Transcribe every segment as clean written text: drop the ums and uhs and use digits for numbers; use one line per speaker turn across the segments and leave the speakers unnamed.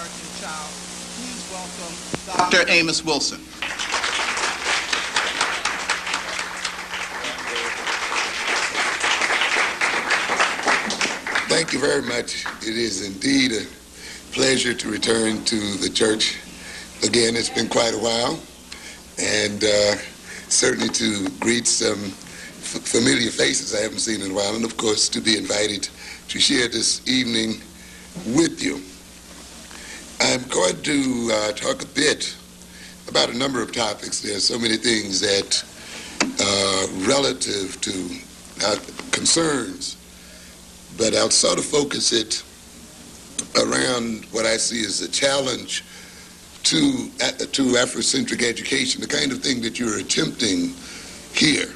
American child. Please welcome Dr. Amos Wilson.
Thank you very much. It is indeed a pleasure to return to the church again. It's been quite a while, and certainly to greet some familiar faces I haven't seen in a while, and of course to be invited to share this evening with you. I'm going to talk a bit about a number of topics. There are so many things that relative to concerns, but I'll sort of focus it around what I see as a challenge to Afrocentric education, the kind of thing that you're attempting here,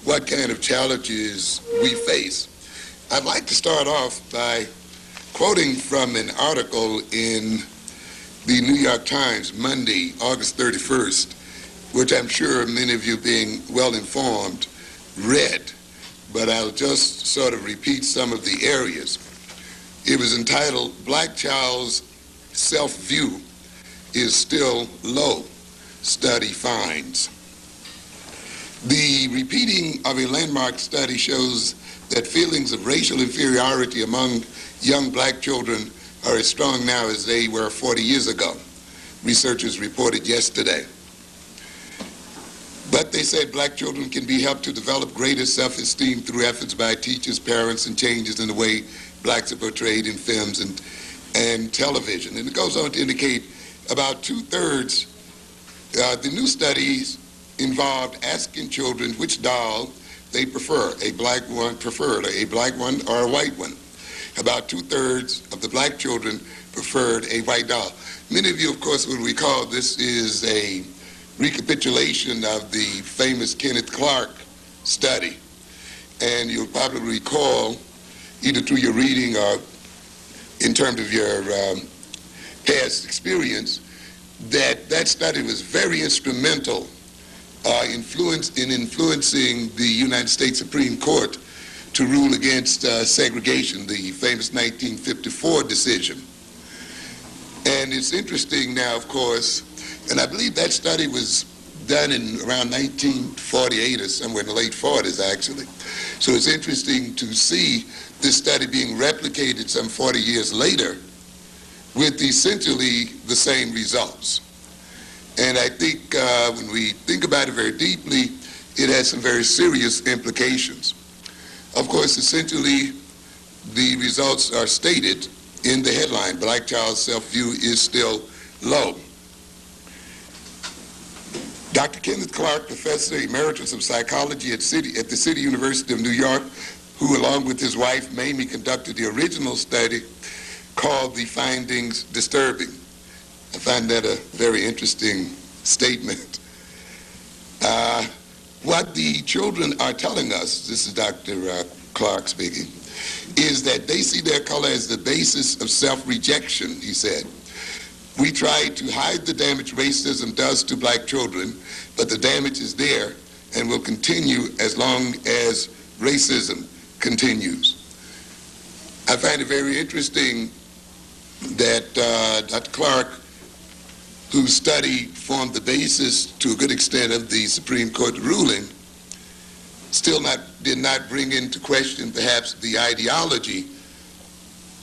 what kind of challenges we face. I'd like to start off by quoting from an article in the New York Times, Monday, August 31st, which I'm sure many of you, being well informed, read, but I'll just sort of repeat some of the areas. It was entitled, "Black Child's Self-View is Still Low, Study Finds." The repeating of a landmark study shows that feelings of racial inferiority among young black children are as strong now as they were 40 years ago, researchers reported yesterday. But they said black children can be helped to develop greater self-esteem through efforts by teachers, parents, and changes in the way blacks are portrayed in films and television. And it goes on to indicate about 2/3, the new studies involved asking children which doll they prefer, a black one or a white one. About 2/3 of the black children preferred a white doll. Many of you, of course, will recall this is a recapitulation of the famous Kenneth Clark study. And you'll probably recall, either through your reading or in terms of your past experience, that study was very instrumental in influencing the United States Supreme Court to rule against segregation, the famous 1954 decision. And it's interesting now, of course, and I believe that study was done in around 1948 or somewhere in the late 40s, actually. So it's interesting to see this study being replicated some 40 years later with essentially the same results. And I think when we think about it very deeply, it has some very serious implications. Of course, essentially, the results are stated in the headline, "Black Child's Self-View is Still Low." Dr. Kenneth Clark, Professor Emeritus of Psychology at the City University of New York, who along with his wife, Mamie, conducted the original study, called the findings disturbing. I find that a very interesting statement. What the children are telling us, this is Dr. Clark speaking, is that they see their color as the basis of self-rejection, he said. "We try to hide the damage racism does to black children, but the damage is there and will continue as long as racism continues." I find it very interesting that Dr. Clark, whose study formed the basis to a good extent of the Supreme Court ruling, did not bring into question perhaps the ideology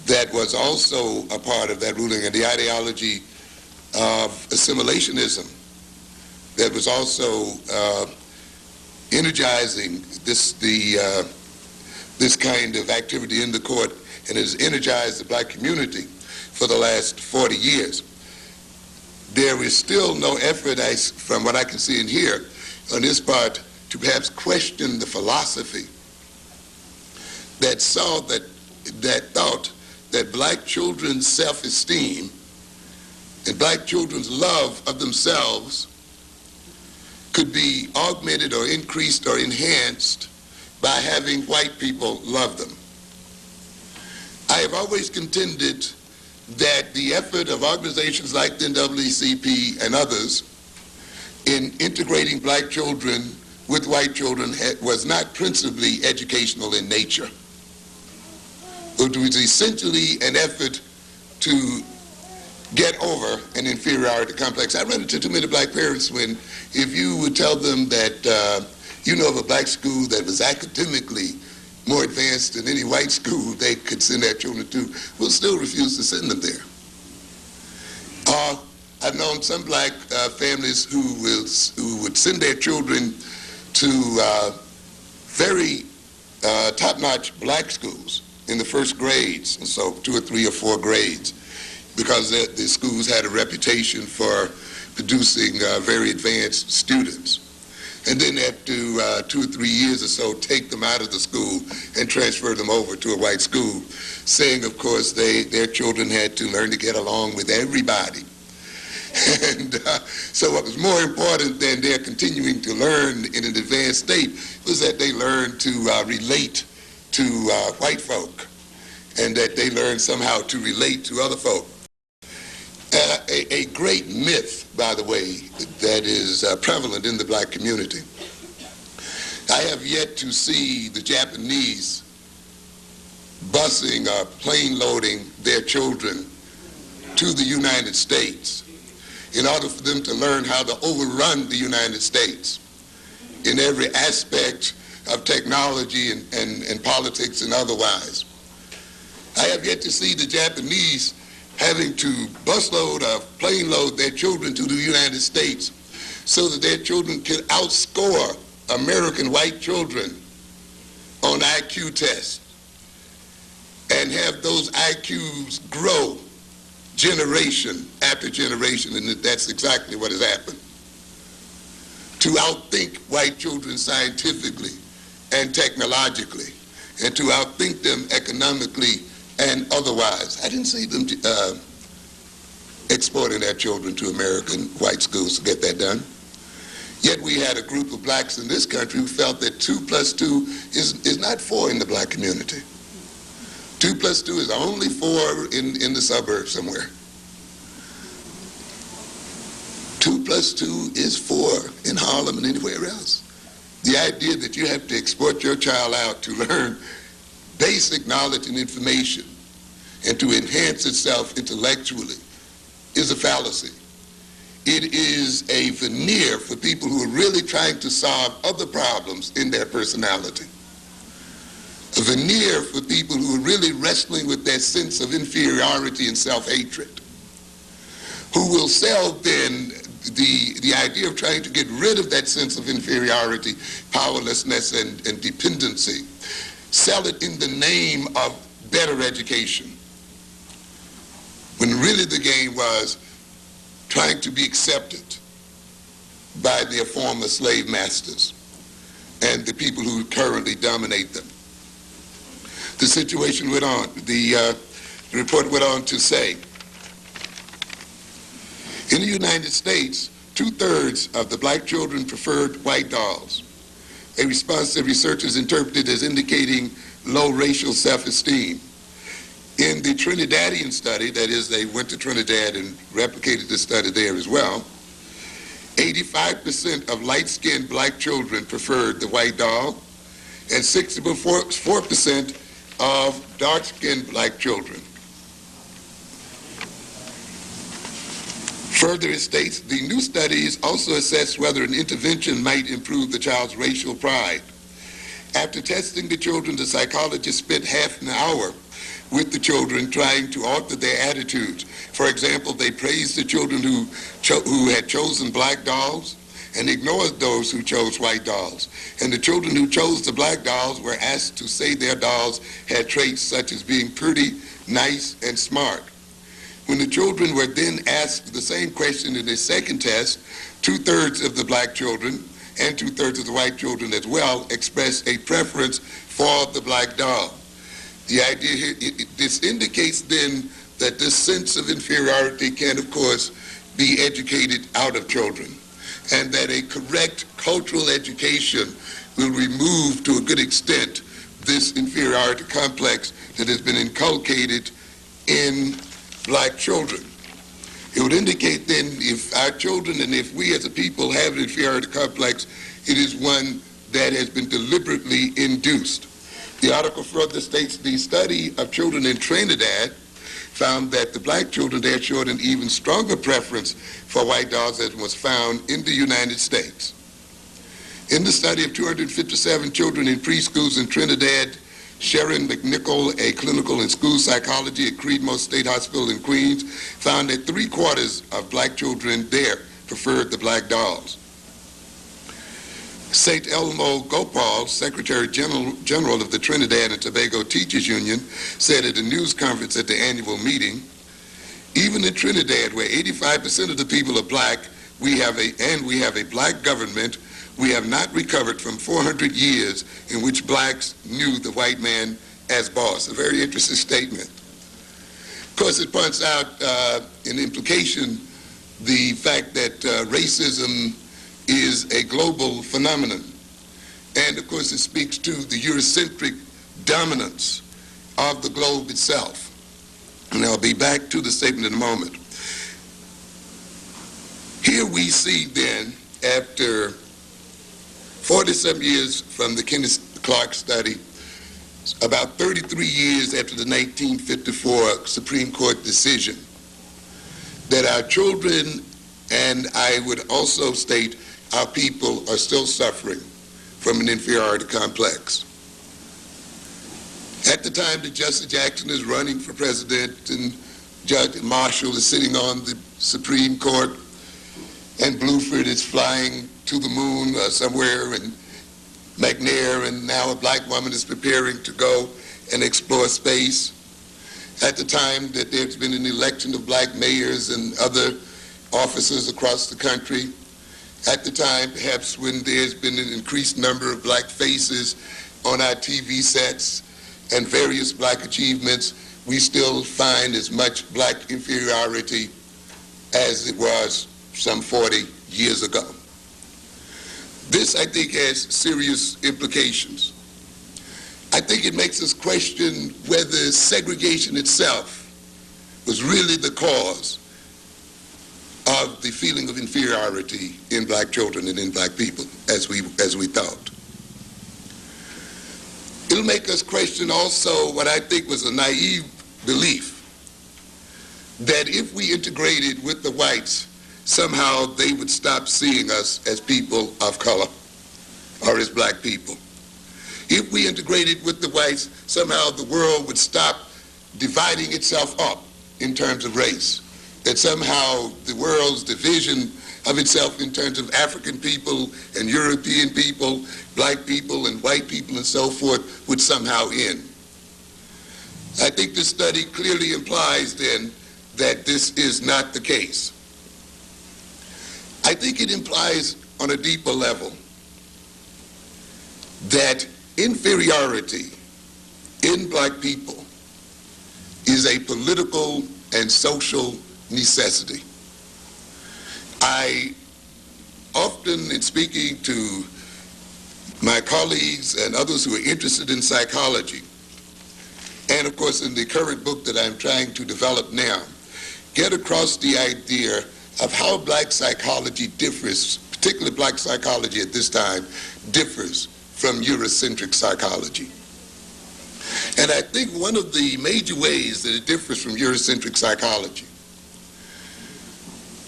that was also a part of that ruling, and the ideology of assimilationism that was also energizing this kind of activity in the court, and has energized the black community for the last 40 years. There is still no effort, from what I can see and hear, on his part to perhaps question the philosophy that thought that black children's self-esteem and black children's love of themselves could be augmented or increased or enhanced by having white people love them. I have always contended that the effort of organizations like the NAACP and others in integrating black children with white children was not principally educational in nature. It was essentially an effort to get over an inferiority complex. I run into too many black parents when, if you would tell them that you know of a black school that was academically more advanced than any white school they could send their children to, will still refuse to send them there. I've known some black families who would send their children to very top-notch black schools in the first grades, and so 2 or 3 or 4 grades, because the schools had a reputation for producing very advanced students. And then after 2 or 3 years or so, take them out of the school and transfer them over to a white school, saying, of course, their children had to learn to get along with everybody. And so what was more important than their continuing to learn in an advanced state was that they learned to relate to white folk, and that they learned somehow to relate to other folk. A great myth, by the way, that is prevalent in the black community. I have yet to see the Japanese busing or plane loading their children to the United States in order for them to learn how to overrun the United States in every aspect of technology and politics and otherwise. I have yet to see the Japanese having to busload or plane load their children to the United States so that their children can outscore American white children on IQ tests and have those IQs grow generation after generation, and that's exactly what has happened. To outthink white children scientifically and technologically, and to outthink them economically and otherwise. I didn't see them exporting their children to American white schools to get that done. Yet we had a group of blacks in this country who felt that 2 + 2 is not 4 in the black community. 2 + 2 is only 4 in the suburbs somewhere. 2 + 2 is 4 in Harlem and anywhere else. The idea that you have to export your child out to learn basic knowledge and information and to enhance itself intellectually is a fallacy. It is a veneer for people who are really trying to solve other problems in their personality. A veneer for people who are really wrestling with their sense of inferiority and self-hatred, who will sell then the idea of trying to get rid of that sense of inferiority, powerlessness, and dependency, sell it in the name of better education, when really the game was trying to be accepted by their former slave masters and the people who currently dominate them. The situation went on. The report went on to say, in the United States, 2/3 of the black children preferred white dolls, a response that researchers interpreted as indicating low racial self-esteem. In the Trinidadian study, that is, they went to Trinidad and replicated the study there as well, 85% of light-skinned black children preferred the white doll, and 64% of dark-skinned black children. Further, it states, the new studies also assess whether an intervention might improve the child's racial pride. After testing the children, the psychologist spent half an hour with the children trying to alter their attitudes. For example, they praised the children who had chosen black dolls and ignored those who chose white dolls. And the children who chose the black dolls were asked to say their dolls had traits such as being pretty, nice, and smart. When the children were then asked the same question in a second test, 2/3 of the black children and 2/3 of the white children as well expressed a preference for the black doll. The idea here, this indicates then that this sense of inferiority can, of course, be educated out of children, and that a correct cultural education will remove to a good extent this inferiority complex that has been inculcated in black children. It would indicate then if our children and if we as a people have an inferiority complex, it is one that has been deliberately induced. The article further states the study of children in Trinidad found that the black children there showed an even stronger preference for white dogs than was found in the United States. In the study of 257 children in preschools in Trinidad, Sharon McNichol, a clinical and school psychology at Creedmoor State Hospital in Queens, found that 3/4 of black children there preferred the black dogs. St. Elmo Gopal, Secretary General of the Trinidad and Tobago Teachers Union, said at a news conference at the annual meeting, even in Trinidad, where 85% of the people are black, we have a black government, we have not recovered from 400 years in which blacks knew the white man as boss. A very interesting statement. Of course, it points out in implication the fact that racism is a global phenomenon. And of course, it speaks to the Eurocentric dominance of the globe itself. And I'll be back to the statement in a moment. Here we see then, after 40-some years from the Kenneth Clark study, about 33 years after the 1954 Supreme Court decision, that our children, and I would also state our people, are still suffering from an inferiority complex. At the time that Justice Jackson is running for president and Judge Marshall is sitting on the Supreme Court and Bluford is flying to the moon somewhere in McNair, and now a black woman is preparing to go and explore space. At the time that there's been an election of black mayors and other officers across the country, at the time perhaps when there's been an increased number of black faces on our TV sets and various black achievements, we still find as much black inferiority as it was some 40 years ago. This, I think, has serious implications. I think it makes us question whether segregation itself was really the cause of the feeling of inferiority in black children and in black people, as we thought. It'll make us question also what I think was a naive belief, that if we integrated with the whites, somehow they would stop seeing us as people of color or as black people. If we integrated with the whites, somehow the world would stop dividing itself up in terms of race, that somehow the world's division of itself in terms of African people and European people, black people and white people and so forth would somehow end. I think this study clearly implies then that this is not the case. I think it implies on a deeper level that inferiority in black people is a political and social necessity. I often, in speaking to my colleagues and others who are interested in psychology, and of course in the current book that I'm trying to develop now, get across the idea of how black psychology differs, particularly black psychology at this time, differs from Eurocentric psychology. And I think one of the major ways that it differs from Eurocentric psychology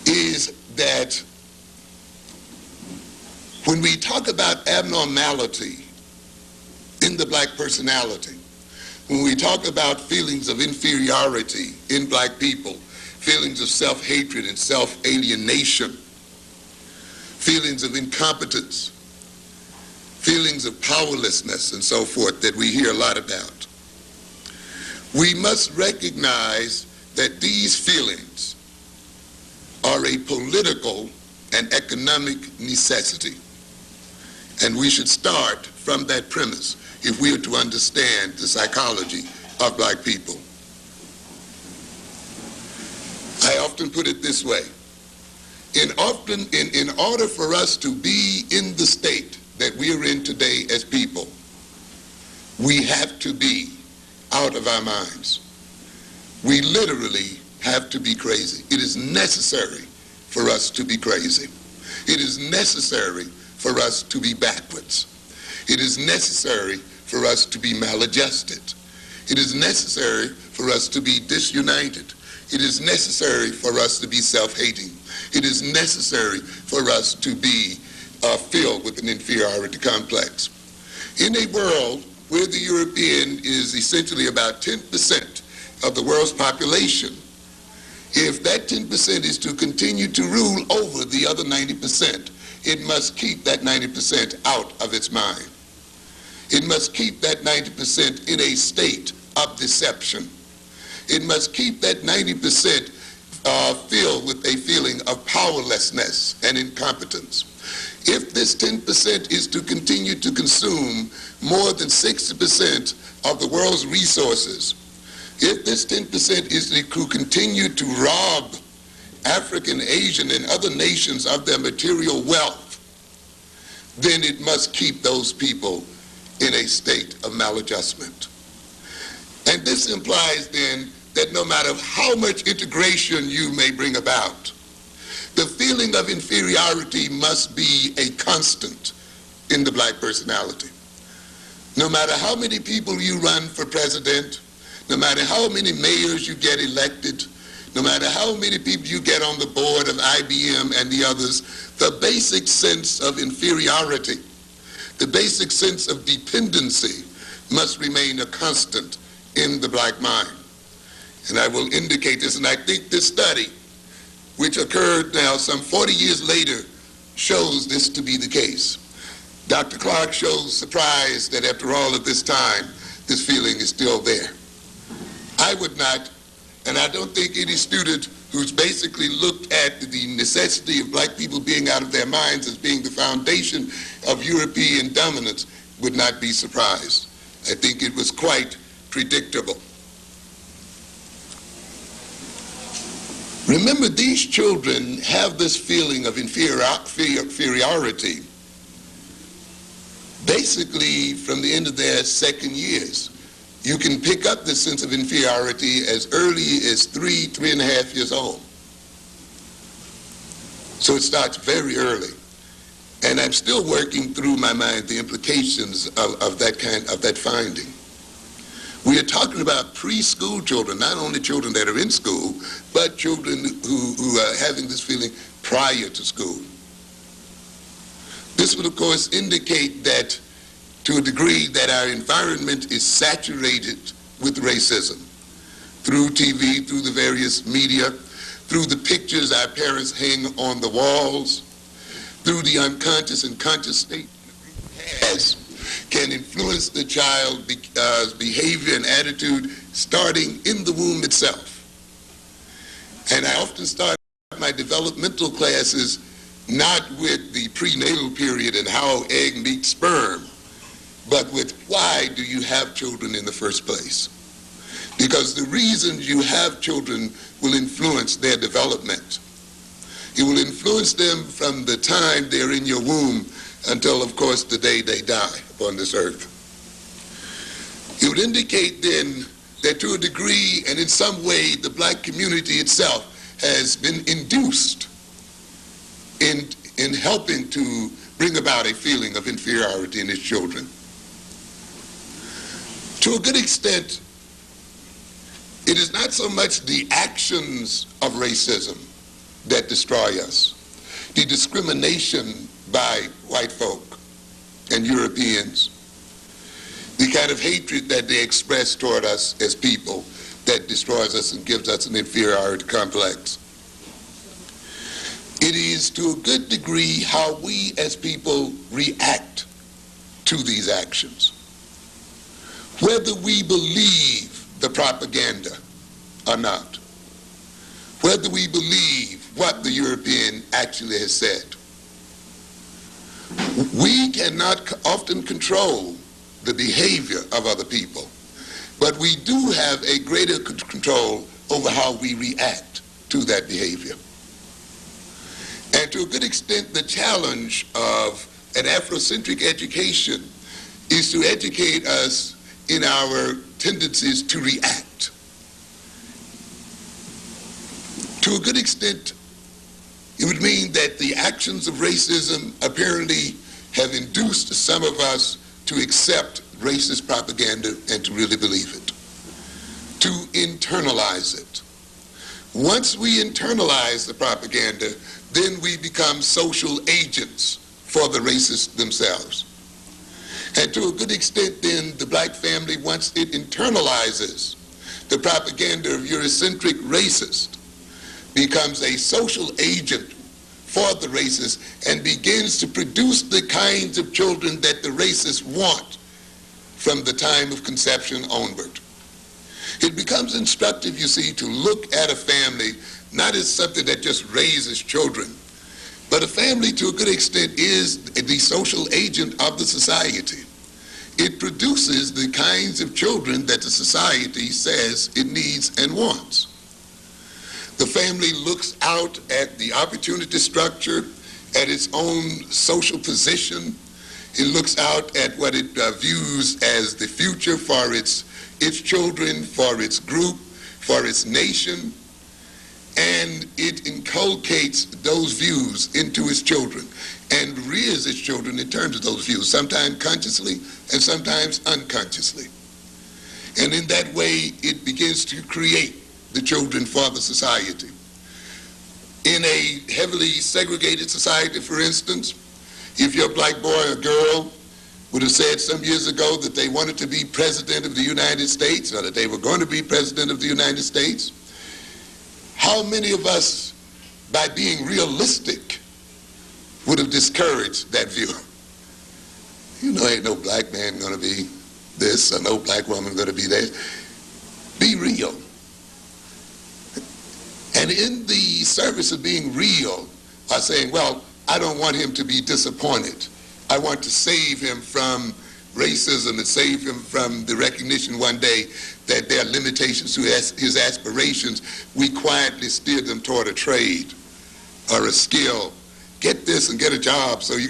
is that when we talk about abnormality in the black personality, when we talk about feelings of inferiority in black people, feelings of self-hatred and self-alienation, feelings of incompetence, feelings of powerlessness and so forth that we hear a lot about, we must recognize that these feelings are a political and economic necessity. And we should start from that premise if we are to understand the psychology of black people. I often put it this way. In order for us to be in the state that we are in today as people, we have to be out of our minds. We literally have to be crazy. It is necessary for us to be crazy. It is necessary for us to be backwards. It is necessary for us to be maladjusted. It is necessary for us to be disunited. It is necessary for us to be self-hating. It is necessary for us to be filled with an inferiority complex. In a world where the European is essentially about 10% of the world's population, if that 10% is to continue to rule over the other 90%, it must keep that 90% out of its mind. It must keep that 90% in a state of deception. It must keep that 90% filled with a feeling of powerlessness and incompetence. If this 10% is to continue to consume more than 60% of the world's resources, if this 10% is to continue to rob African, Asian, and other nations of their material wealth, then it must keep those people in a state of maladjustment. And this implies then that no matter how much integration you may bring about, the feeling of inferiority must be a constant in the black personality. No matter how many people you run for president, no matter how many mayors you get elected, no matter how many people you get on the board of IBM and the others, the basic sense of inferiority, the basic sense of dependency must remain a constant in the black mind. And I will indicate this, and I think this study, which occurred now some 40 years later, shows this to be the case. Dr. Clark shows surprise that after all of this time, this feeling is still there. I would not, and I don't think any student who's basically looked at the necessity of black people being out of their minds as being the foundation of European dominance would not be surprised. I think it was quite predictable. Remember, these children have this feeling of inferiority basically from the end of their second years. You can pick up this sense of inferiority as early as 3.5 years old. So it starts very early. And I'm still working through my mind the implications of that finding. We are talking about preschool children, not only children that are in school, but children who are having this feeling prior to school. This would, of course, indicate that, to a degree, that our environment is saturated with racism through TV, through the various media, through the pictures our parents hang on the walls, through the unconscious and conscious state has, can influence the child's behavior and attitude starting in the womb itself. And I often start my developmental classes not with the prenatal period and how egg meets sperm, but with why do you have children in the first place? Because the reasons you have children will influence their development. It will influence them from the time they're in your womb until, of course, the day they die upon this earth. It would indicate then that to a degree and in some way the black community itself has been induced in helping to bring about a feeling of inferiority in its children. To a good extent, it is not so much the actions of racism that destroy us. The discrimination by white folk and Europeans, the kind of hatred that they express toward us as people that destroys us and gives us an inferiority complex. It is to a good degree how we as people react to these actions. Whether we believe the propaganda or not, whether we believe what the European actually has said. We cannot often control the behavior of other people, but we do have a greater control over how we react to that behavior. And to a good extent, the challenge of an Afrocentric education is to educate us in our tendencies to react. To a good extent, it would mean that the actions of racism apparently have induced some of us to accept racist propaganda and to really believe it. to internalize it. Once we internalize the propaganda, then we become social agents for the racists themselves. And to a good extent, then, the black family, once it internalizes the propaganda of Eurocentric racist, becomes a social agent for the racists and begins to produce the kinds of children that the racists want from the time of conception onward. It becomes instructive, you see, to look at a family not as something that just raises children, but a family, to a good extent, is the social agent of the society. It produces the kinds of children that the society says it needs and wants. The family looks out at the opportunity structure, at its own social position. It looks out at what it views as the future for its children, for its group, for its nation, and it inculcates those views into its children and rears its children in terms of those views, sometimes consciously and sometimes unconsciously. And in that way, it begins to create the children for the society. In a heavily segregated society, for instance, if your black boy or girl would have said some years ago that they wanted to be president of the United States, or that they were going to be president of the United States, how many of us, by being realistic, would have discouraged that view? You know, ain't no black man going to be this, or no black woman going to be that. Be real. And in the service of being real, by saying, well, I don't want him to be disappointed. I want to save him from racism and save him from the recognition one day that there are limitations to his aspirations. We quietly steer them toward a trade or a skill. Get this and get a job. So you,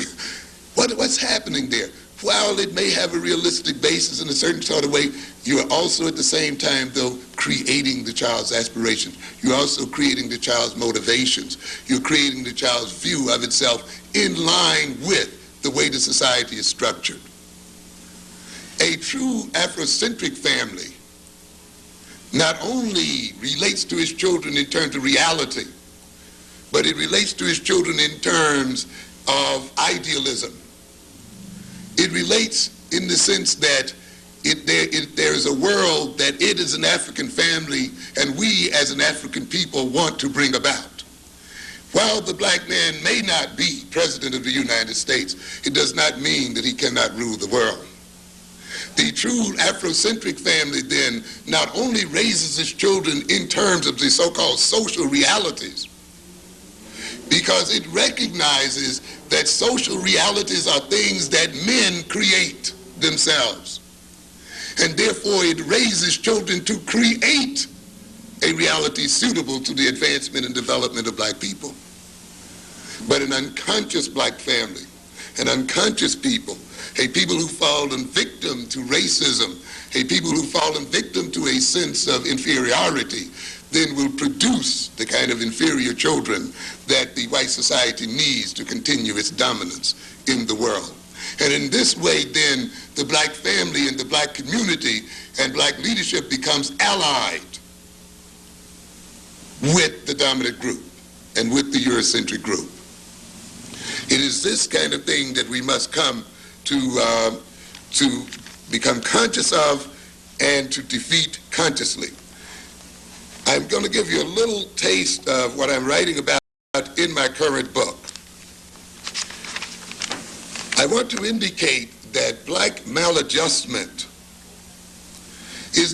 what's happening there? While it may have a realistic basis in a certain sort of way, you are also at the same time, though, creating the child's aspirations. You're also creating the child's motivations. You're creating the child's view of itself in line with the way the society is structured. A true Afrocentric family not only relates to its children in terms of reality, but it relates to its children in terms of idealism. It relates in the sense that there is a world that it as an African family and we as an African people want to bring about. While the black man may not be president of the United States, it does not mean that he cannot rule the world. The true Afrocentric family then not only raises its children in terms of the so-called social realities, because it recognizes that social realities are things that men create themselves. And therefore it raises children to create a reality suitable to the advancement and development of black people. But an unconscious black family, an unconscious people, a people who fallen victim to racism, a people who fallen victim to a sense of inferiority, then will produce the kind of inferior children that the white society needs to continue its dominance in the world. And in this way, then, the black family and the black community and black leadership becomes allied with the dominant group and with the Eurocentric group. It is this kind of thing that we must come to become conscious of and to defeat consciously. I'm going to give you a little taste of what I'm writing about in my current book. I want to indicate that black maladjustment is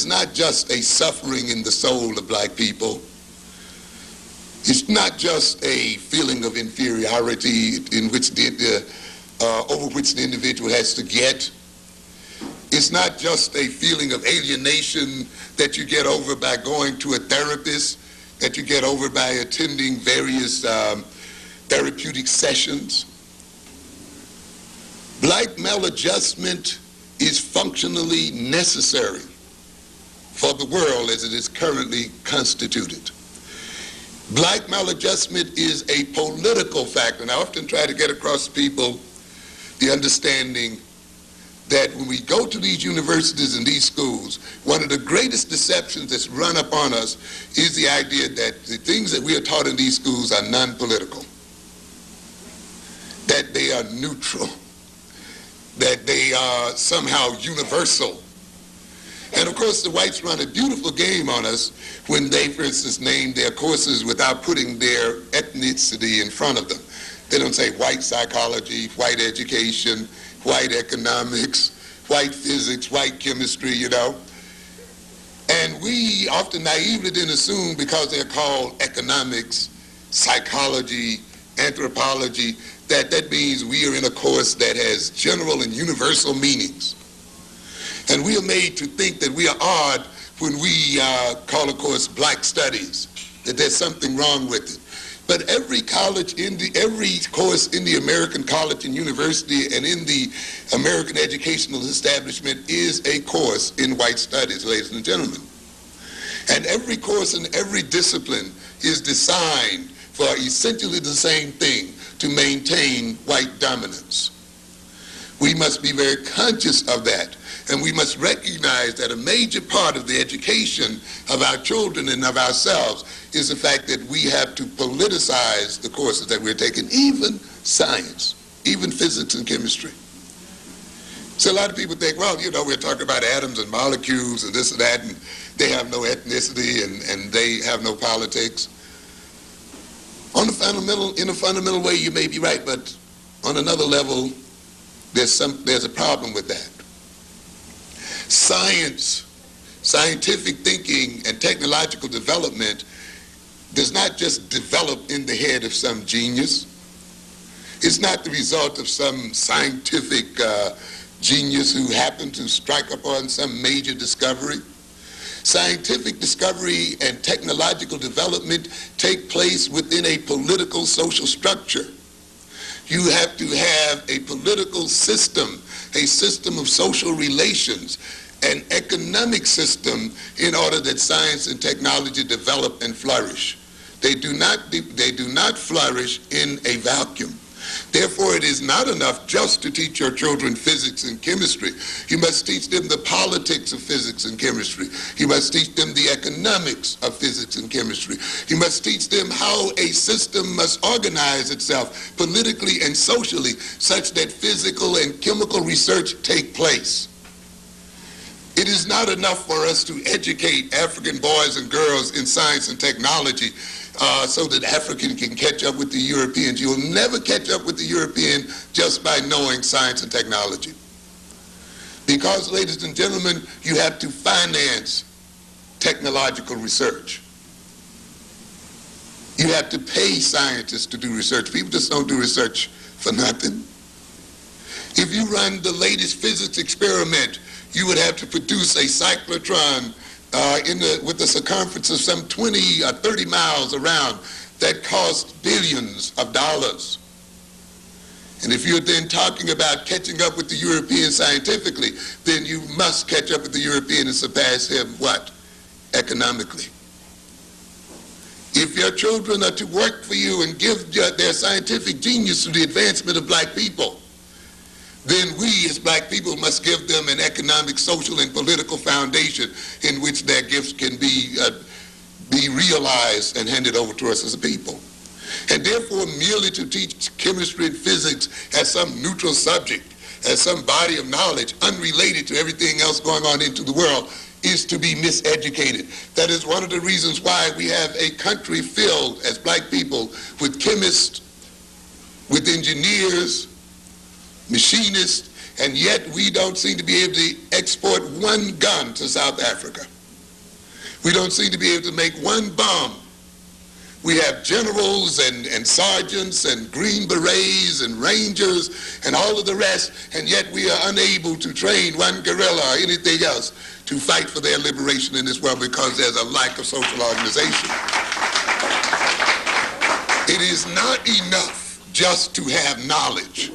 not just a suffering in the soul of black people. It's not just a feeling of inferiority in which over which the individual has to get. It's not just a feeling of alienation that you get over by going to a therapist, that you get over by attending various therapeutic sessions. Black maladjustment is functionally necessary for the world as it is currently constituted. Black maladjustment is a political factor, and I often try to get across to people the understanding that when we go to these universities and these schools, one of the greatest deceptions that's run upon us is the idea that the things that we are taught in these schools are non-political, that they are neutral, that they are somehow universal. And of course, the whites run a beautiful game on us when they, for instance, name their courses without putting their ethnicity in front of them. They don't say white psychology, white education, white economics, white physics, white chemistry, you know. And we often naively then assume because they're called economics, psychology, anthropology, that means we are in a course that has general and universal meanings. And we are made to think that we are odd when we call a course black studies, that there's something wrong with it. But every course in the American college and university and in the American educational establishment is a course in white studies, ladies and gentlemen. And every course in every discipline is designed for essentially the same thing, to maintain white dominance. We must be very conscious of that. And we must recognize that a major part of the education of our children and of ourselves is the fact that we have to politicize the courses that we're taking, even science, even physics and chemistry. So a lot of people think, well, you know, we're talking about atoms and molecules and this and that, and they have no ethnicity and they have no politics. In a fundamental way, you may be right, but on another level, there's a problem with that. Science, scientific thinking, and technological development does not just develop in the head of some genius. It's not the result of some scientific genius who happened to strike upon some major discovery. Scientific discovery and technological development take place within a political social structure. You have to have a political system, a system of social relations, an economic system in order that science and technology develop and flourish. They do not flourish in a vacuum. Therefore, it is not enough just to teach your children physics and chemistry. You must teach them the politics of physics and chemistry. You must teach them the economics of physics and chemistry. You must teach them how a system must organize itself politically and socially such that physical and chemical research take place. It is not enough for us to educate African boys and girls in science and technology so that African can catch up with the Europeans. You will never catch up with the European just by knowing science and technology. Because, ladies and gentlemen, you have to finance technological research. You have to pay scientists to do research. People just don't do research for nothing. If you run the latest physics experiment, you would have to produce a cyclotron with a circumference of some 20 or 30 miles around that costs billions of dollars. And if you're then talking about catching up with the European scientifically, then you must catch up with the European and surpass him, what? Economically. If your children are to work for you and give their scientific genius to the advancement of black people, then we as black people must give them an economic, social, and political foundation in which their gifts can be realized and handed over to us as a people. And therefore, merely to teach chemistry and physics as some neutral subject, as some body of knowledge unrelated to everything else going on into the world, is to be miseducated. That is one of the reasons why we have a country filled, as black people, with chemists, with engineers, machinists, and yet we don't seem to be able to export one gun to South Africa. We don't seem to be able to make one bomb. We have generals and sergeants and Green Berets and Rangers and all of the rest, and yet we are unable to train one guerrilla or anything else to fight for their liberation in this world because there's a lack of social organization. It is not enough just to have knowledge.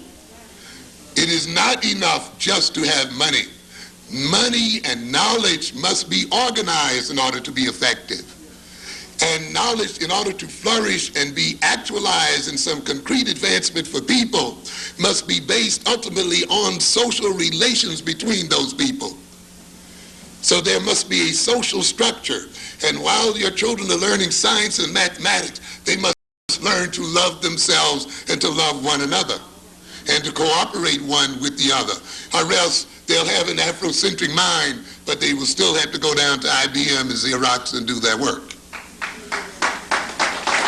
It is not enough just to have money. Money and knowledge must be organized in order to be effective. And knowledge, in order to flourish and be actualized in some concrete advancement for people, must be based ultimately on social relations between those people. So there must be a social structure. And while your children are learning science and mathematics, they must learn to love themselves and to love one another and to cooperate one with the other. Or else they'll have an Afrocentric mind, but they will still have to go down to IBM and Xerox and do their work.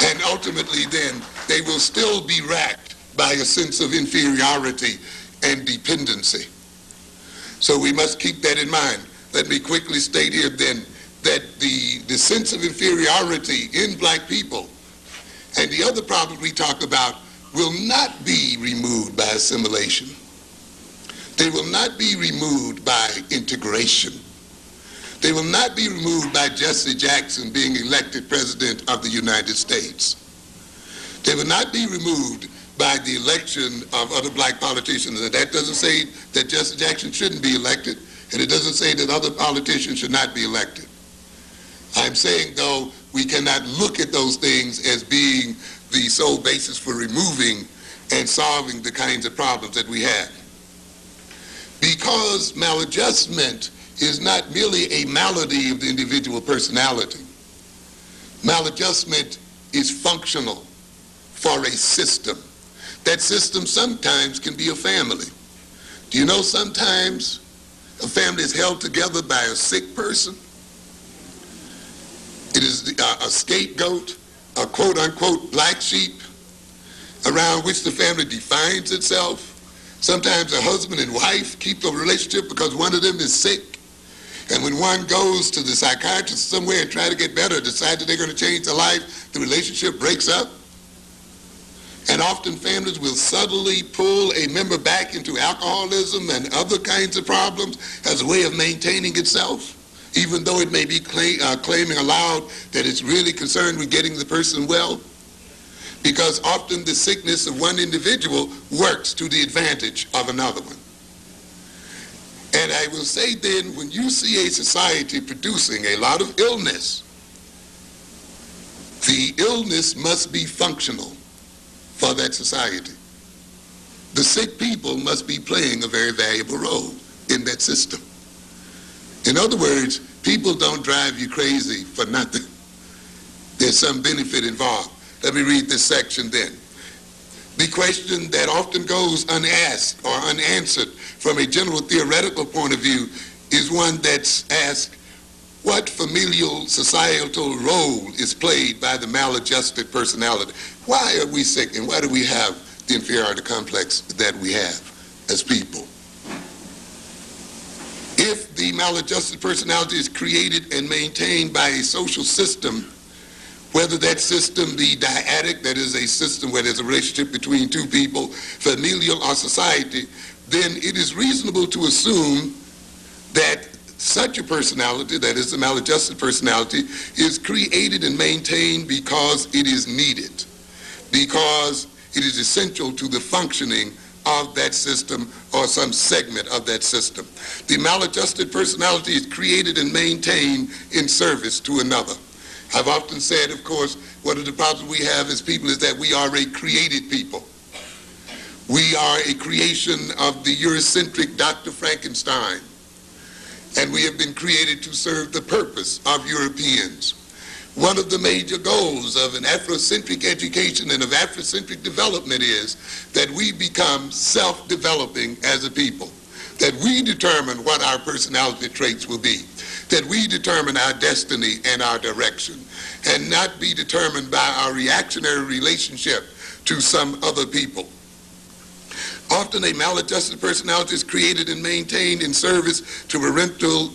And ultimately then, they will still be racked by a sense of inferiority and dependency. So we must keep that in mind. Let me quickly state here then that the sense of inferiority in black people and the other problems we talk about will not be removed by assimilation. They will not be removed by integration. They will not be removed by Jesse Jackson being elected President of the United States. They will not be removed by the election of other black politicians. And that doesn't say that Jesse Jackson shouldn't be elected, and it doesn't say that other politicians should not be elected. I'm saying, though, we cannot look at those things as being the sole basis for removing and solving the kinds of problems that we have. Because maladjustment is not merely a malady of the individual personality. Maladjustment is functional for a system. That system sometimes can be a family. Do you know sometimes a family is held together by a sick person? It is a scapegoat, a quote-unquote black sheep around which the family defines itself. Sometimes a husband and wife keep a relationship because one of them is sick. And when one goes to the psychiatrist somewhere and try to get better, decide that they're going to change their life, the relationship breaks up. And often families will subtly pull a member back into alcoholism and other kinds of problems as a way of maintaining itself, even though it may be claiming aloud that it's really concerned with getting the person well. Because often the sickness of one individual works to the advantage of another one. And I will say then, when you see a society producing a lot of illness, the illness must be functional for that society. The sick people must be playing a very valuable role in that system. In other words, people don't drive you crazy for nothing. There's some benefit involved. Let me read this section then. The question that often goes unasked or unanswered from a general theoretical point of view is one that's asked, what familial societal role is played by the maladjusted personality? Why are we sick and why do we have the inferiority complex that we have as people? If the maladjusted personality is created and maintained by a social system, whether that system be dyadic, that is a system where there's a relationship between two people, familial or society, then it is reasonable to assume that such a personality, that is the maladjusted personality, is created and maintained because it is needed, because it is essential to the functioning of that system or some segment of that system. The maladjusted personality is created and maintained in service to another. I've often said, of course, one of the problems we have as people is that we are a created people. We are a creation of the Eurocentric Dr. Frankenstein, and we have been created to serve the purpose of Europeans. One of the major goals of an Afrocentric education and of Afrocentric development is that we become self-developing as a people, that we determine what our personality traits will be, that we determine our destiny and our direction, and not be determined by our reactionary relationship to some other people. Often a maladjusted personality is created and maintained in service to parental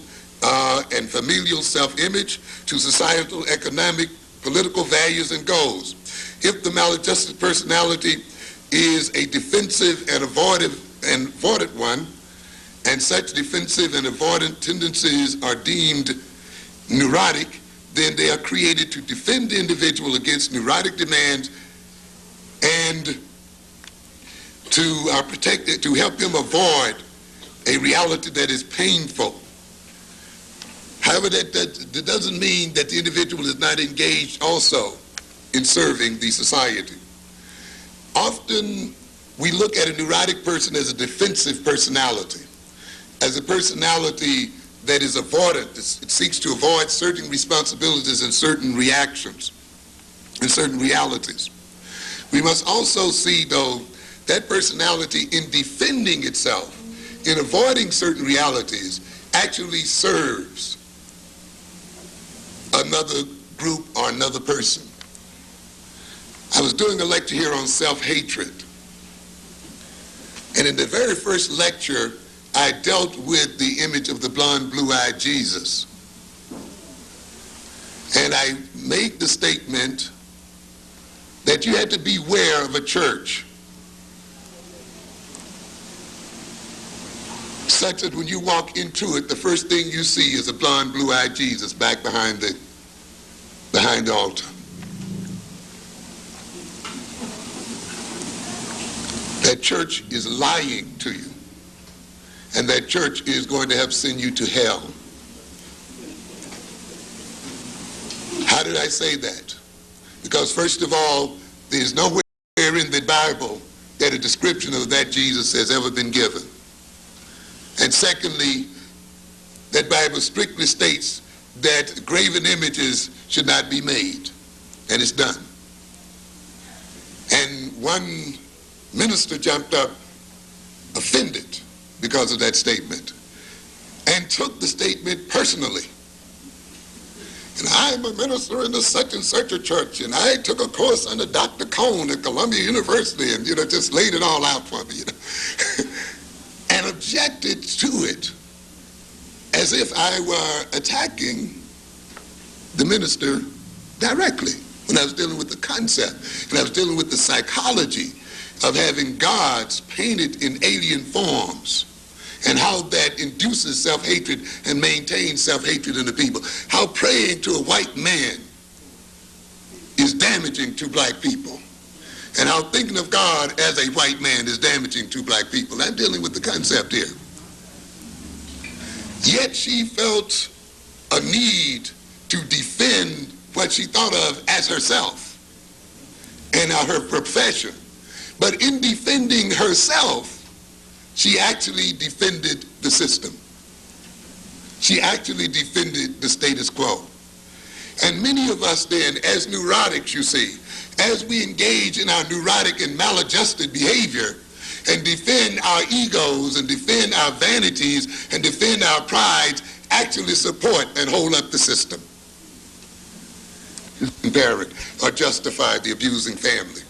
and familial self-image, to societal, economic, political values and goals. If the maladjusted personality is a defensive and avoidant one, and such defensive and avoidant tendencies are deemed neurotic, then they are created to defend the individual against neurotic demands and to protect it, to help him avoid a reality that is painful. However, that doesn't mean that the individual is not engaged also in serving the society. Often we look at a neurotic person as a defensive personality, as a personality that is avoidant. It seeks to avoid certain responsibilities and certain reactions and certain realities. We must also see, though, that personality in defending itself, in avoiding certain realities, actually serves another group or another person. I was doing a lecture here on self-hatred, and in the very first lecture, I dealt with the image of the blonde, blue-eyed Jesus. And I made the statement that you had to beware of a church such that when you walk into it, the first thing you see is a blonde, blue-eyed Jesus back behind the altar. That church is lying to you, and that church is going to have send you to hell. How did I say that? Because first of all, there's nowhere in the Bible that a description of that Jesus has ever been given. And secondly, that Bible strictly states that graven images should not be made, and it's done. And one minister jumped up, offended because of that statement, and took the statement personally. And I'm a minister in the such and such a church, and I took a course under Dr. Cone at Columbia University, and just laid it all out for me, and objected to it as if I were attacking the minister directly, when I was dealing with the concept, and I was dealing with the psychology of having gods painted in alien forms, and how that induces self-hatred and maintains self-hatred in the people. How praying to a white man is damaging to black people, and how thinking of God as a white man is damaging to black people. I'm dealing with the concept here. Yet she felt a need to defend what she thought of as herself and her profession. But in defending herself, she actually defended the system. She actually defended the status quo. And many of us then, as neurotics, you see, as we engage in our neurotic and maladjusted behavior and defend our egos and defend our vanities and defend our prides, actually support and hold up the system. Parent or justify the abusing family.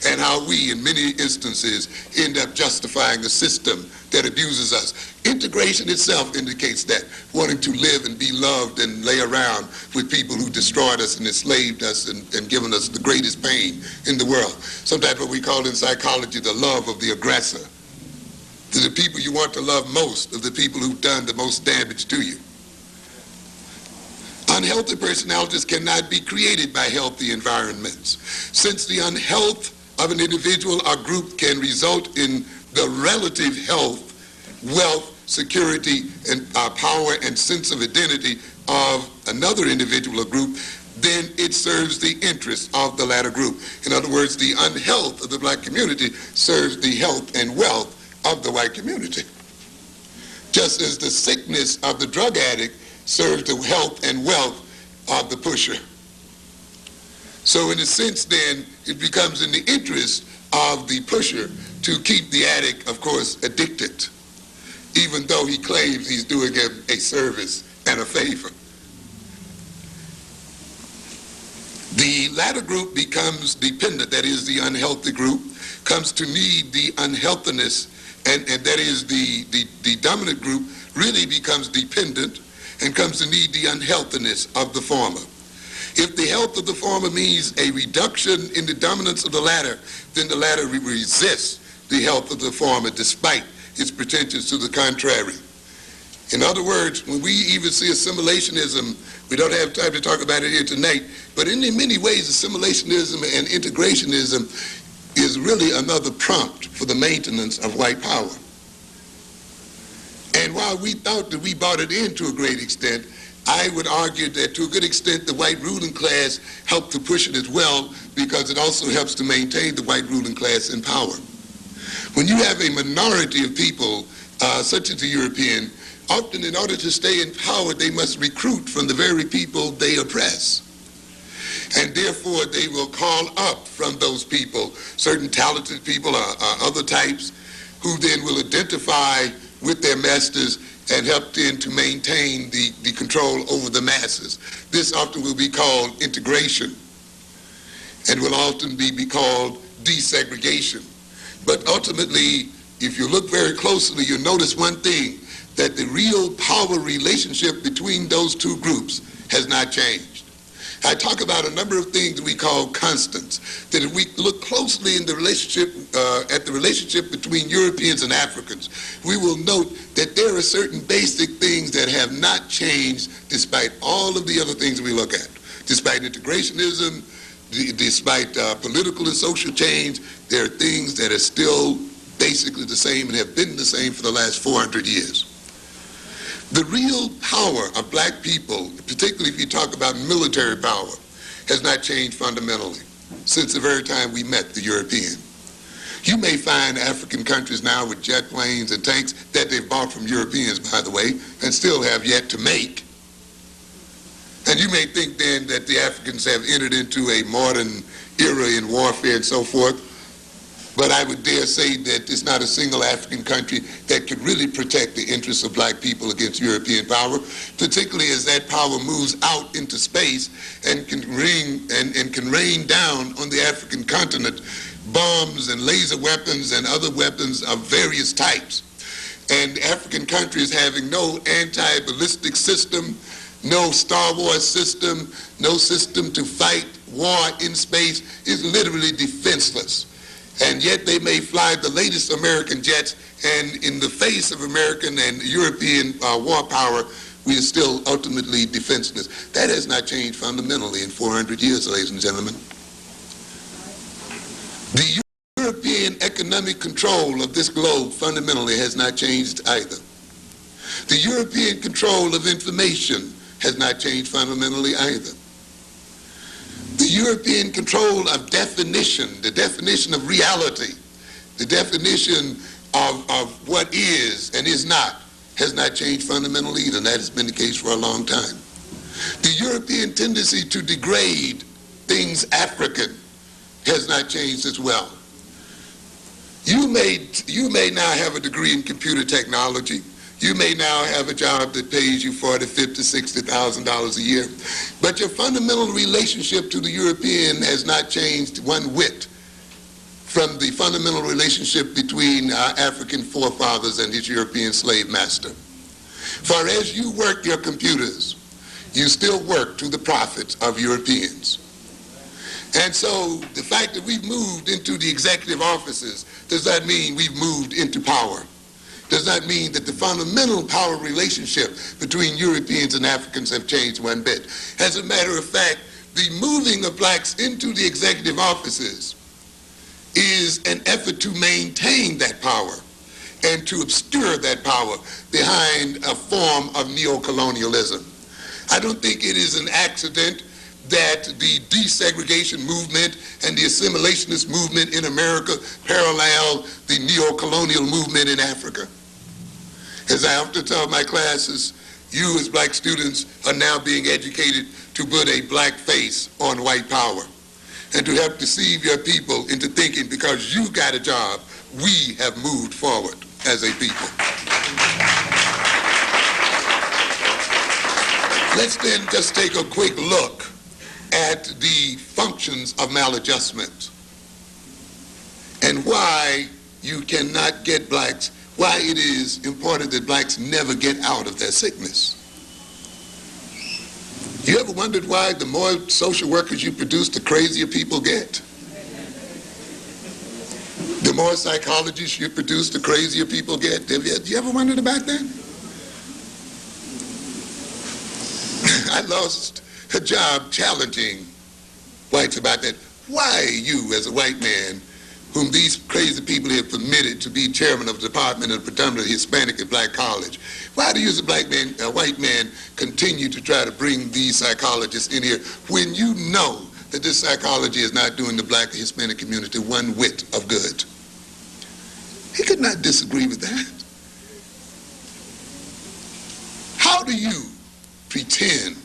And how we, in many instances, end up justifying the system that abuses us. Integration itself indicates that, wanting to live and be loved and lay around with people who destroyed us and enslaved us and given us the greatest pain in the world. Sometimes what we call in psychology the love of the aggressor. To the people you want to love most, of the people who've done the most damage to you. Unhealthy personalities cannot be created by healthy environments. Since the unhealth of an individual or group can result in the relative health, wealth, security, and power and sense of identity of another individual or group, then it serves the interests of the latter group. In other words, the unhealth of the black community serves the health and wealth of the white community. Just as the sickness of the drug addict serves the health and wealth of the pusher. So in a sense then, it becomes in the interest of the pusher to keep the addict, of course, addicted, even though he claims he's doing him a service and a favor. The latter group becomes dependent, that is the unhealthy group, comes to need the unhealthiness, and that is the dominant group really becomes dependent and comes to need the unhealthiness of the former. If the health of the former means a reduction in the dominance of the latter, then the latter resists the health of the former despite its pretensions to the contrary. In other words, when we even see assimilationism, we don't have time to talk about it here tonight, but in many ways assimilationism and integrationism is really another prompt for the maintenance of white power. And while we thought that we bought it in to a great extent, I would argue that to a good extent the white ruling class helped to push it as well, because it also helps to maintain the white ruling class in power. When you have a minority of people, such as the European, often in order to stay in power, they must recruit from the very people they oppress. And therefore, they will call up from those people certain talented people or other types who then will identify with their masters and help then to maintain the control over the masses. This often will be called integration and will often be called desegregation. But ultimately, if you look very closely, you'll notice one thing, that the real power relationship between those two groups has not changed. I talk about a number of things that we call constants, that if we look closely in the relationship, at the relationship between Europeans and Africans, we will note that there are certain basic things that have not changed despite all of the other things we look at. Despite integrationism, despite political and social change, there are things that are still basically the same and have been the same for the last 400 years. The real power of black people, particularly if you talk about military power, has not changed fundamentally since the very time we met the European. You may find African countries now with jet planes and tanks that they've bought from Europeans, by the way, and still have yet to make. And you may think then that the Africans have entered into a modern era in warfare and so forth, but I would dare say that there's not a single African country that could really protect the interests of black people against European power, particularly as that power moves out into space and can rain down on the African continent bombs and laser weapons and other weapons of various types. And African countries having no anti-ballistic system, no Star Wars system, no system to fight war in space, is literally defenseless. And yet they may fly the latest American jets, and in the face of American and European war power, we are still ultimately defenseless. That has not changed fundamentally in 400 years, ladies and gentlemen. The European economic control of this globe fundamentally has not changed either. The European control of information has not changed fundamentally either. The European control of definition, the definition of reality, the definition of what is and is not, has not changed fundamentally either, and that has been the case for a long time. The European tendency to degrade things African has not changed as well. You may now have a degree in computer technology. You may now have a job that pays you $40,000, $50,000, $60,000 a year, but your fundamental relationship to the European has not changed one whit from the fundamental relationship between our African forefathers and his European slave master. For as you work your computers, you still work to the profits of Europeans. And so the fact that we've moved into the executive offices does not mean we've moved into power. Does not mean that the fundamental power relationship between Europeans and Africans have changed one bit. As a matter of fact, the moving of blacks into the executive offices is an effort to maintain that power and to obscure that power behind a form of neocolonialism. I don't think it is an accident that the desegregation movement and the assimilationist movement in America parallel the neo-colonial movement in Africa. As I often tell my classes, you as black students are now being educated to put a black face on white power and to help deceive your people into thinking because you got a job, we have moved forward as a people. Let's then just take a quick look at the functions of maladjustment and why you cannot get blacks, why it is important that blacks never get out of their sickness. You ever wondered why the more social workers you produce, the crazier people get? The more psychologists you produce, the crazier people get. Have you ever wondered about that? I lost a job challenging whites about that. Why you, as a white man, whom these crazy people have permitted to be chairman of the department of predominantly Hispanic and black college. Why do you as a white man continue to try to bring these psychologists in here when you know that this psychology is not doing the black and Hispanic community one whit of good? He could not disagree with that. How do you pretend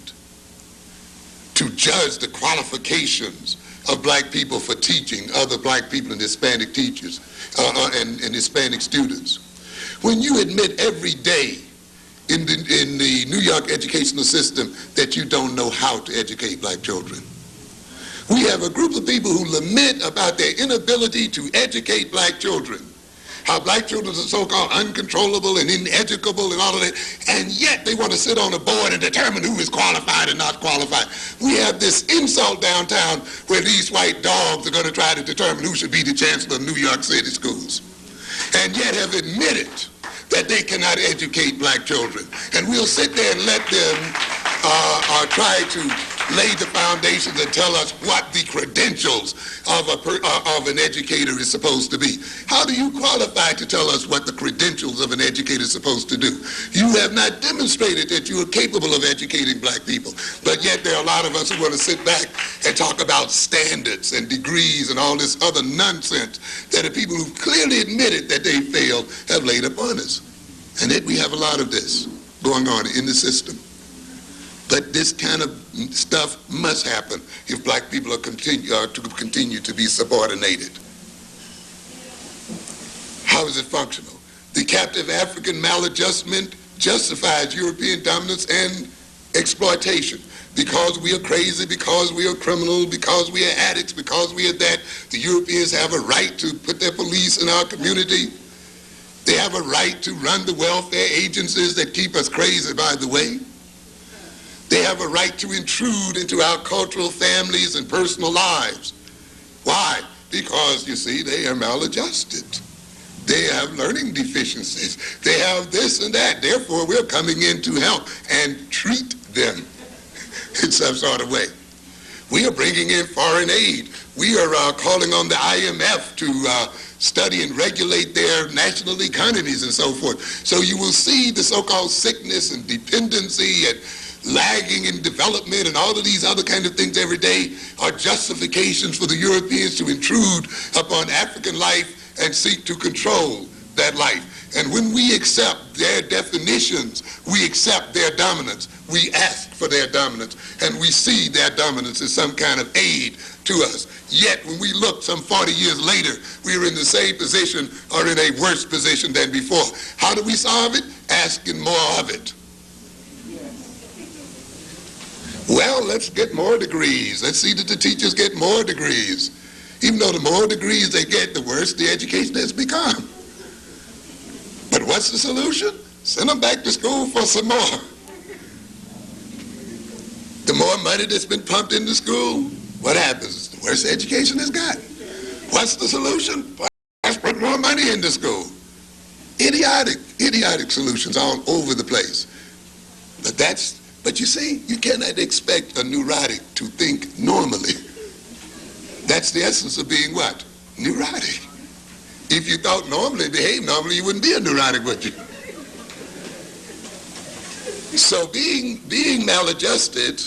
to judge the qualifications of black people for teaching other black people and Hispanic teachers and Hispanic students when you admit every day in the New York educational system that you don't know how to educate black children? We have a group of people who lament about their inability to educate black children, how black children are so-called uncontrollable and ineducable and all of that, and yet they want to sit on a board and determine who is qualified and not qualified. We have this insult downtown where these white dogs are going to try to determine who should be the chancellor of New York City schools, and yet have admitted that they cannot educate black children. And we'll sit there and let them try to lay the foundations and tell us what the credentials of an educator is supposed to be. How do you qualify to tell us what the credentials of an educator is supposed to do? You have not demonstrated that you are capable of educating black people, but yet there are a lot of us who want to sit back and talk about standards and degrees and all this other nonsense that the people who clearly admitted that they failed have laid upon us. And yet we have a lot of this going on in the system. But this kind of stuff must happen if black people are to continue to be subordinated. How is it functional? The captive African maladjustment justifies European dominance and exploitation. Because we are crazy, because we are criminal, because we are addicts, because we are that, the Europeans have a right to put their police in our community. They have a right to run the welfare agencies that keep us crazy, by the way. They have a right to intrude into our cultural families and personal lives. Why? Because, you see, they are maladjusted. They have learning deficiencies. They have this and that. Therefore, we're coming in to help and treat them in some sort of way. We are bringing in foreign aid. We are calling on the IMF to study and regulate their national economies and so forth. So you will see the so-called sickness and dependency and lagging in development and all of these other kind of things every day are justifications for the Europeans to intrude upon African life and seek to control that life. And when we accept their definitions, we accept their dominance. We ask for their dominance, and we see their dominance as some kind of aid to us. Yet when we look some 40 years later, we are in the same position or in a worse position than before. How do we solve it? Asking more of it. Well, let's get more degrees. Let's see that the teachers get more degrees. Even though the more degrees they get, the worse the education has become. But what's the solution? Send them back to school for some more. The more money that's been pumped into school, what happens? The worse the education has got. What's the solution? Let's put more money into school. Idiotic solutions all over the place. But you see, you cannot expect a neurotic to think normally. That's the essence of being what? Neurotic. If you thought normally, behaved normally, you wouldn't be a neurotic, would you? So being maladjusted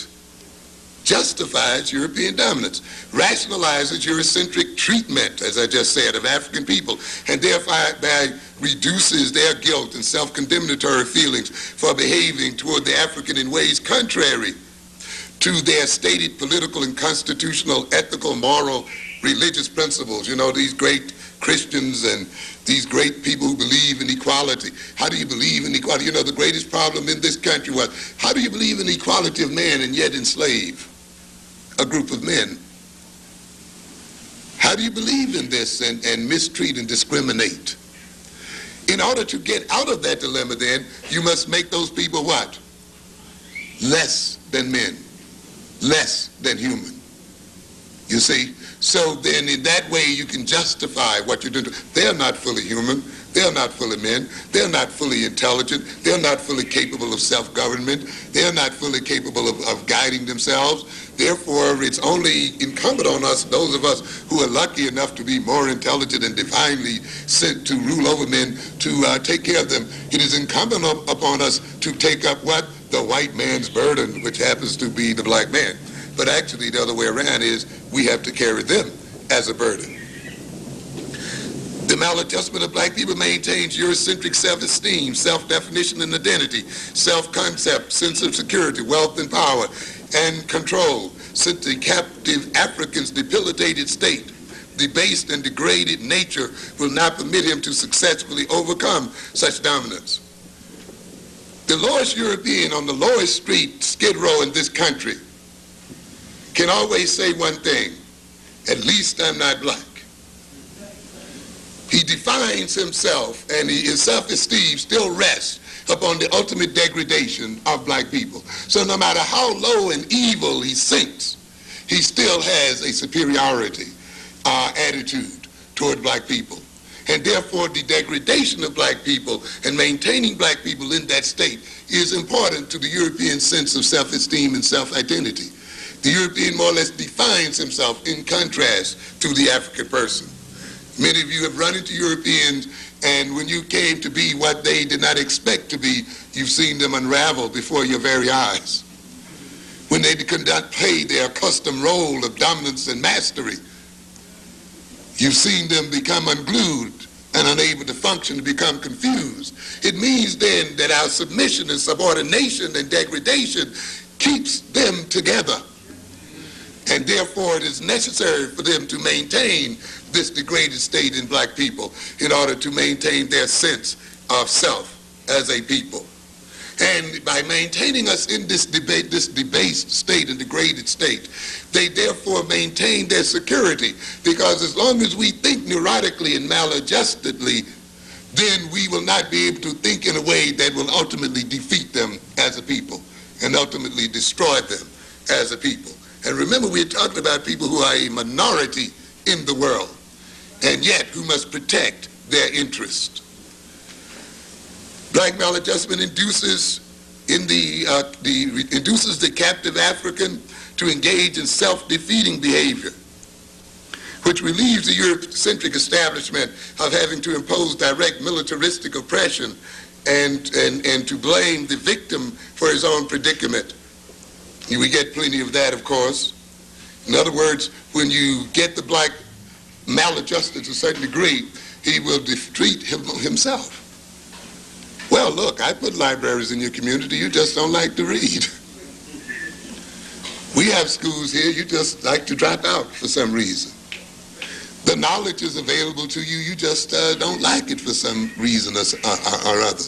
justifies European dominance, rationalizes Eurocentric treatment, as I just said, of African people, and thereby reduces their guilt and self-condemnatory feelings for behaving toward the African in ways contrary to their stated political and constitutional, ethical, moral, religious principles. You know, these great Christians and these great people who believe in equality. How do you believe in equality? You know, the greatest problem in this country was, how do you believe in equality of man and yet enslave a group of men? How do you believe in this and mistreat and discriminate? In order to get out of that dilemma, then, you must make those people what? Less than men, less than human. You see? So then in that way you can justify what you're doing. They're not fully human. They're not fully men. They're not fully intelligent. They're not fully capable of self-government. They're not fully capable of guiding themselves. Therefore, it's only incumbent on us, those of us who are lucky enough to be more intelligent and divinely sent to rule over men, to take care of them. It is incumbent upon us to take up what? The white man's burden, which happens to be the black man. But actually the other way around is we have to carry them as a burden. The maladjustment of black people maintains Eurocentric self-esteem, self-definition and identity, self-concept, sense of security, wealth and power, and control, since the captive African's debilitated state, debased and degraded nature will not permit him to successfully overcome such dominance. The lowest European on the lowest street, Skid Row in this country, can always say one thing: at least I'm not black. He defines himself, and his self-esteem still rests upon the ultimate degradation of black people. So no matter how low and evil he sinks, he still has a superiority attitude toward black people. And therefore the degradation of black people and maintaining black people in that state is important to the European sense of self-esteem and self-identity. The European more or less defines himself in contrast to the African person. Many of you have run into Europeans, and when you came to be what they did not expect to be, you've seen them unravel before your very eyes. When they could not play their accustomed role of dominance and mastery, you've seen them become unglued and unable to function, to become confused. It means then that our submission and subordination and degradation keeps them together. And therefore it is necessary for them to maintain this degraded state in black people in order to maintain their sense of self as a people. And by maintaining us in this debased state and degraded state, they therefore maintain their security, because as long as we think neurotically and maladjustedly, then we will not be able to think in a way that will ultimately defeat them as a people and ultimately destroy them as a people. And remember, we're talking about people who are a minority in the world, and yet who must protect their interest. Black maladjustment induces the captive African to engage in self-defeating behavior, which relieves the Eurocentric establishment of having to impose direct militaristic oppression and to blame the victim for his own predicament. We get plenty of that, of course. In other words, when you get the black maladjusted to a certain degree, he will treat himself. Well, look, I put libraries in your community, you just don't like to read. We have schools here, you just like to drop out for some reason. The knowledge is available to you, you just don't like it for some reason or other.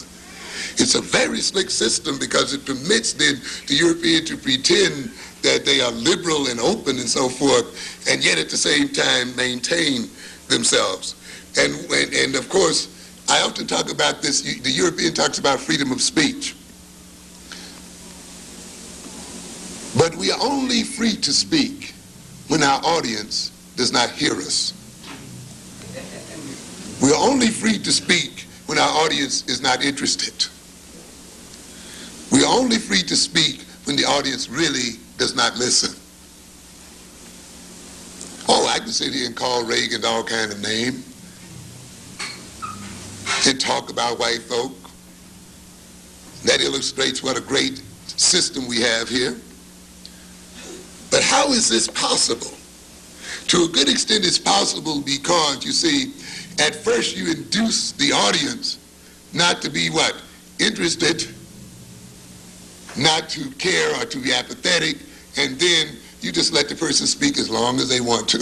It's a very slick system because it permits the European to pretend that they are liberal and open and so forth, and yet at the same time maintain themselves. And of course, I often talk about this, the European talks about freedom of speech. But we are only free to speak when our audience does not hear us. We are only free to speak when our audience is not interested. We are only free to speak when the audience really does not listen. Oh, I can sit here and call Reagan all kind of names and talk about white folk. That illustrates what a great system we have here. But how is this possible? To a good extent it's possible because, you see, at first you induce the audience not to be what? Interested, not to care or to be apathetic, and then you just let the person speak as long as they want to.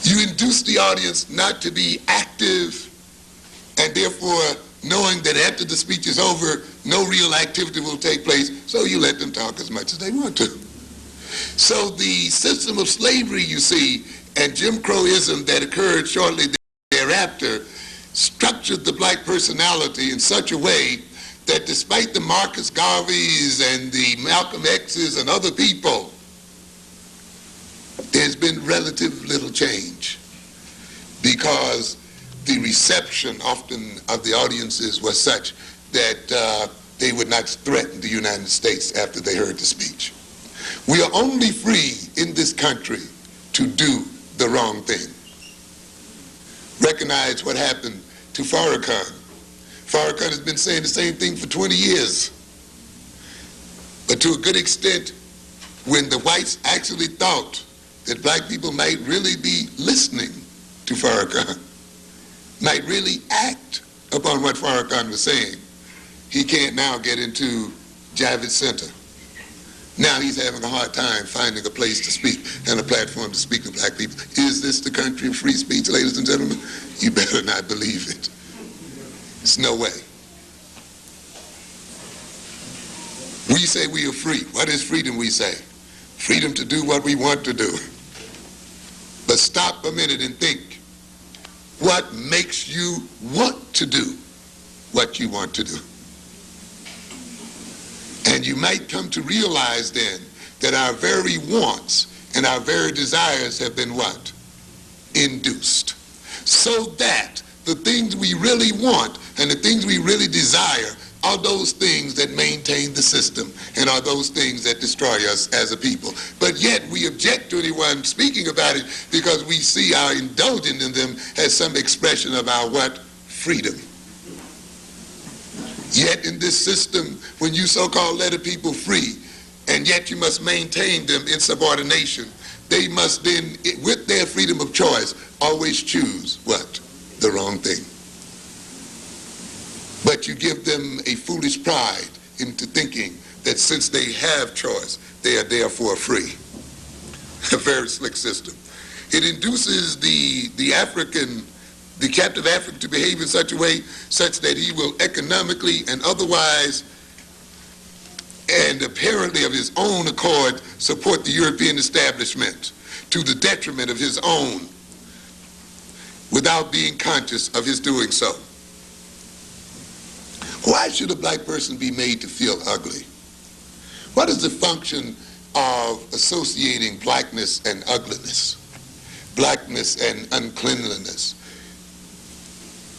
You induce the audience not to be active, and therefore knowing that after the speech is over, no real activity will take place, so you let them talk as much as they want to. So the system of slavery, you see, and Jim Crowism that occurred shortly thereafter structured the black personality in such a way that despite the Marcus Garveys and the Malcolm X's and other people there's been relative little change because the reception often of the audiences was such that they would not threaten the United States after they heard the speech. We are only free in this country to do the wrong thing. Recognize what happened to Farrakhan. Farrakhan has been saying the same thing for 20 years. But to a good extent, when the whites actually thought that black people might really be listening to Farrakhan, might really act upon what Farrakhan was saying, he can't now get into Javits Center. Now he's having a hard time finding a place to speak and a platform to speak to black people. Is this the country of free speech, ladies and gentlemen? You better not believe it. There's no way. We say we are free. What is freedom, we say? Freedom to do what we want to do. But stop a minute and think. What makes you want to do what you want to do? And you might come to realize then that our very wants and our very desires have been what? Induced. So that the things we really want and the things we really desire are those things that maintain the system and are those things that destroy us as a people. But yet we object to anyone speaking about it because we see our indulging in them as some expression of our what? Freedom. Yet in this system, when you so-called let a people free, and yet you must maintain them in subordination, they must then, with their freedom of choice, always choose what? The wrong thing. But you give them a foolish pride into thinking that since they have choice, they are therefore free. A very slick system. It induces the captive African to behave in such a way such that he will economically and otherwise and apparently of his own accord support the European establishment to the detriment of his own without being conscious of his doing so. Why should a black person be made to feel ugly? What is the function of associating blackness and ugliness, blackness and uncleanliness,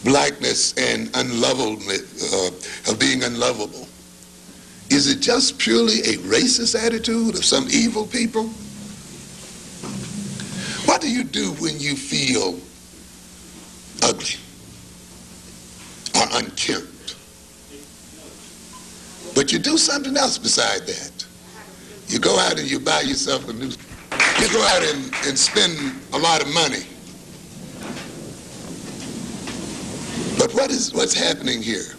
blackness and unlovableness, of being unlovable? Is it just purely a racist attitude of some evil people? What do you do when you feel ugly or unkempt? But you do something else beside that. You go out and you buy yourself a new, you go out and spend a lot of money. But what's happening here?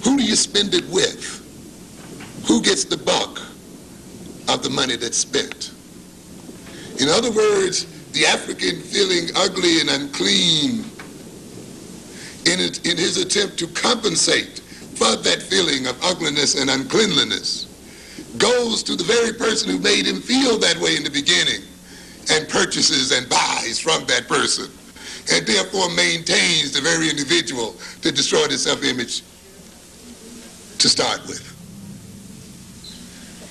Who do you spend it with? Who gets the bulk of the money that's spent? In other words, the African feeling ugly and unclean in his attempt to compensate for that feeling of ugliness and uncleanliness goes to the very person who made him feel that way in the beginning and purchases and buys from that person and therefore maintains the very individual that destroyed his self-image to start with.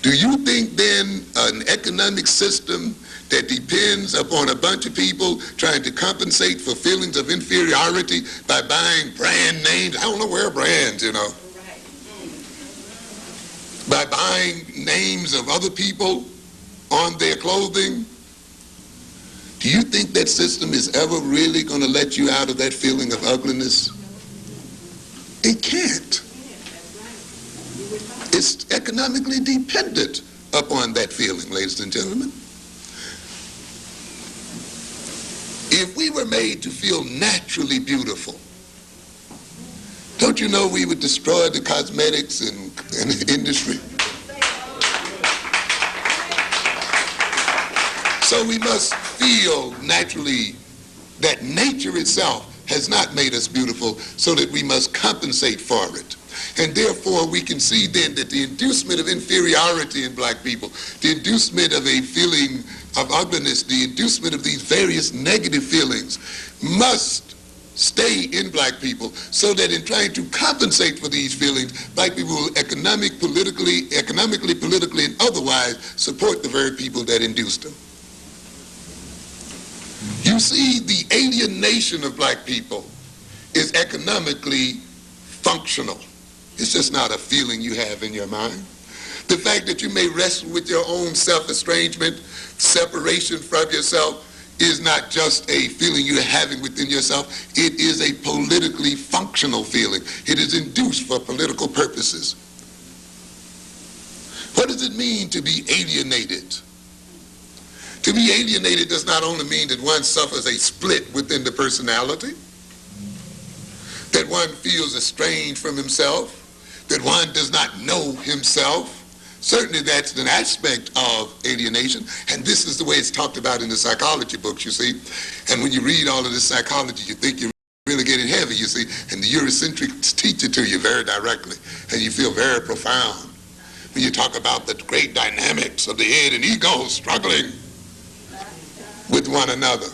Do you think then an economic system that depends upon a bunch of people trying to compensate for feelings of inferiority by buying brand names? I don't know where brands, you know. By buying names of other people on their clothing? Do you think that system is ever really going to let you out of that feeling of ugliness? It can't. It's economically dependent upon that feeling, ladies and gentlemen. If we were made to feel naturally beautiful, don't you know we would destroy the cosmetics and industry? So we must feel naturally that nature itself has not made us beautiful, so that we must compensate for it. And therefore we can see then that the inducement of inferiority in black people, the inducement of a feeling of ugliness, the inducement of these various negative feelings must stay in black people, so that in trying to compensate for these feelings, black people will economically, politically, and otherwise support the very people that induced them. You see, the alienation of black people is economically functional. It's just not a feeling you have in your mind. The fact that you may wrestle with your own self-estrangement, separation from yourself, is not just a feeling you're having within yourself. It is a politically functional feeling. It is induced for political purposes. What does it mean to be alienated? To be alienated does not only mean that one suffers a split within the personality, that one feels estranged from himself, that one does not know himself. Certainly that's an aspect of alienation, and this is the way it's talked about in the psychology books, you see. And when you read all of this psychology, you think you're really getting heavy, you see, and the Eurocentrics teach it to you very directly, and you feel very profound when you talk about the great dynamics of the head and ego struggling with one another.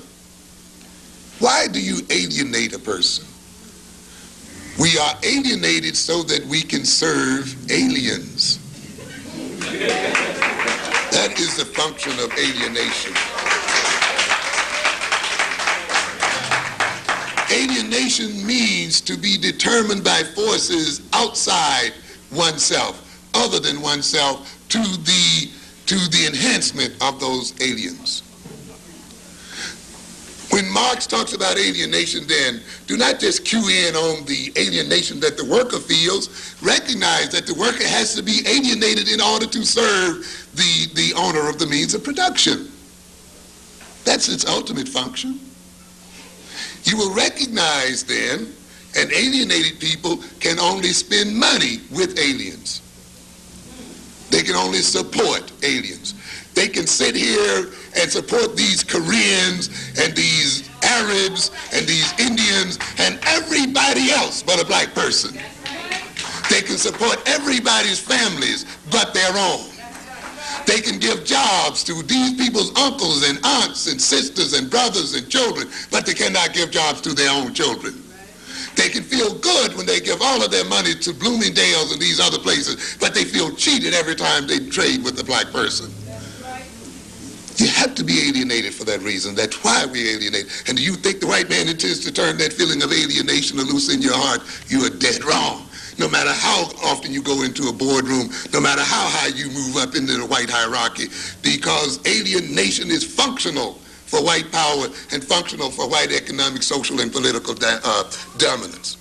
Why do you alienate a person? We are alienated so that we can serve aliens. That is the function of alienation. Alienation means to be determined by forces outside oneself, other than oneself, to the enhancement of those aliens. When Marx talks about alienation, then, do not just cue in on the alienation that the worker feels. Recognize that the worker has to be alienated in order to serve the owner of the means of production. That's its ultimate function. You will recognize, then, an alienated people can only spend money with aliens. They can only support aliens. They can sit here and support these Koreans and these Arabs and these Indians and everybody else but a black person. They can support everybody's families but their own. They can give jobs to these people's uncles and aunts and sisters and brothers and children, but they cannot give jobs to their own children. They can feel good when they give all of their money to Bloomingdale's and these other places, but they feel cheated every time they trade with a black person. You have to be alienated for that reason. That's why we alienate. And do you think the white man intends to turn that feeling of alienation loose in your heart? You are dead wrong. No matter how often you go into a boardroom, no matter how high you move up into the white hierarchy, because alienation is functional for white power and functional for white economic, social, and political dominance.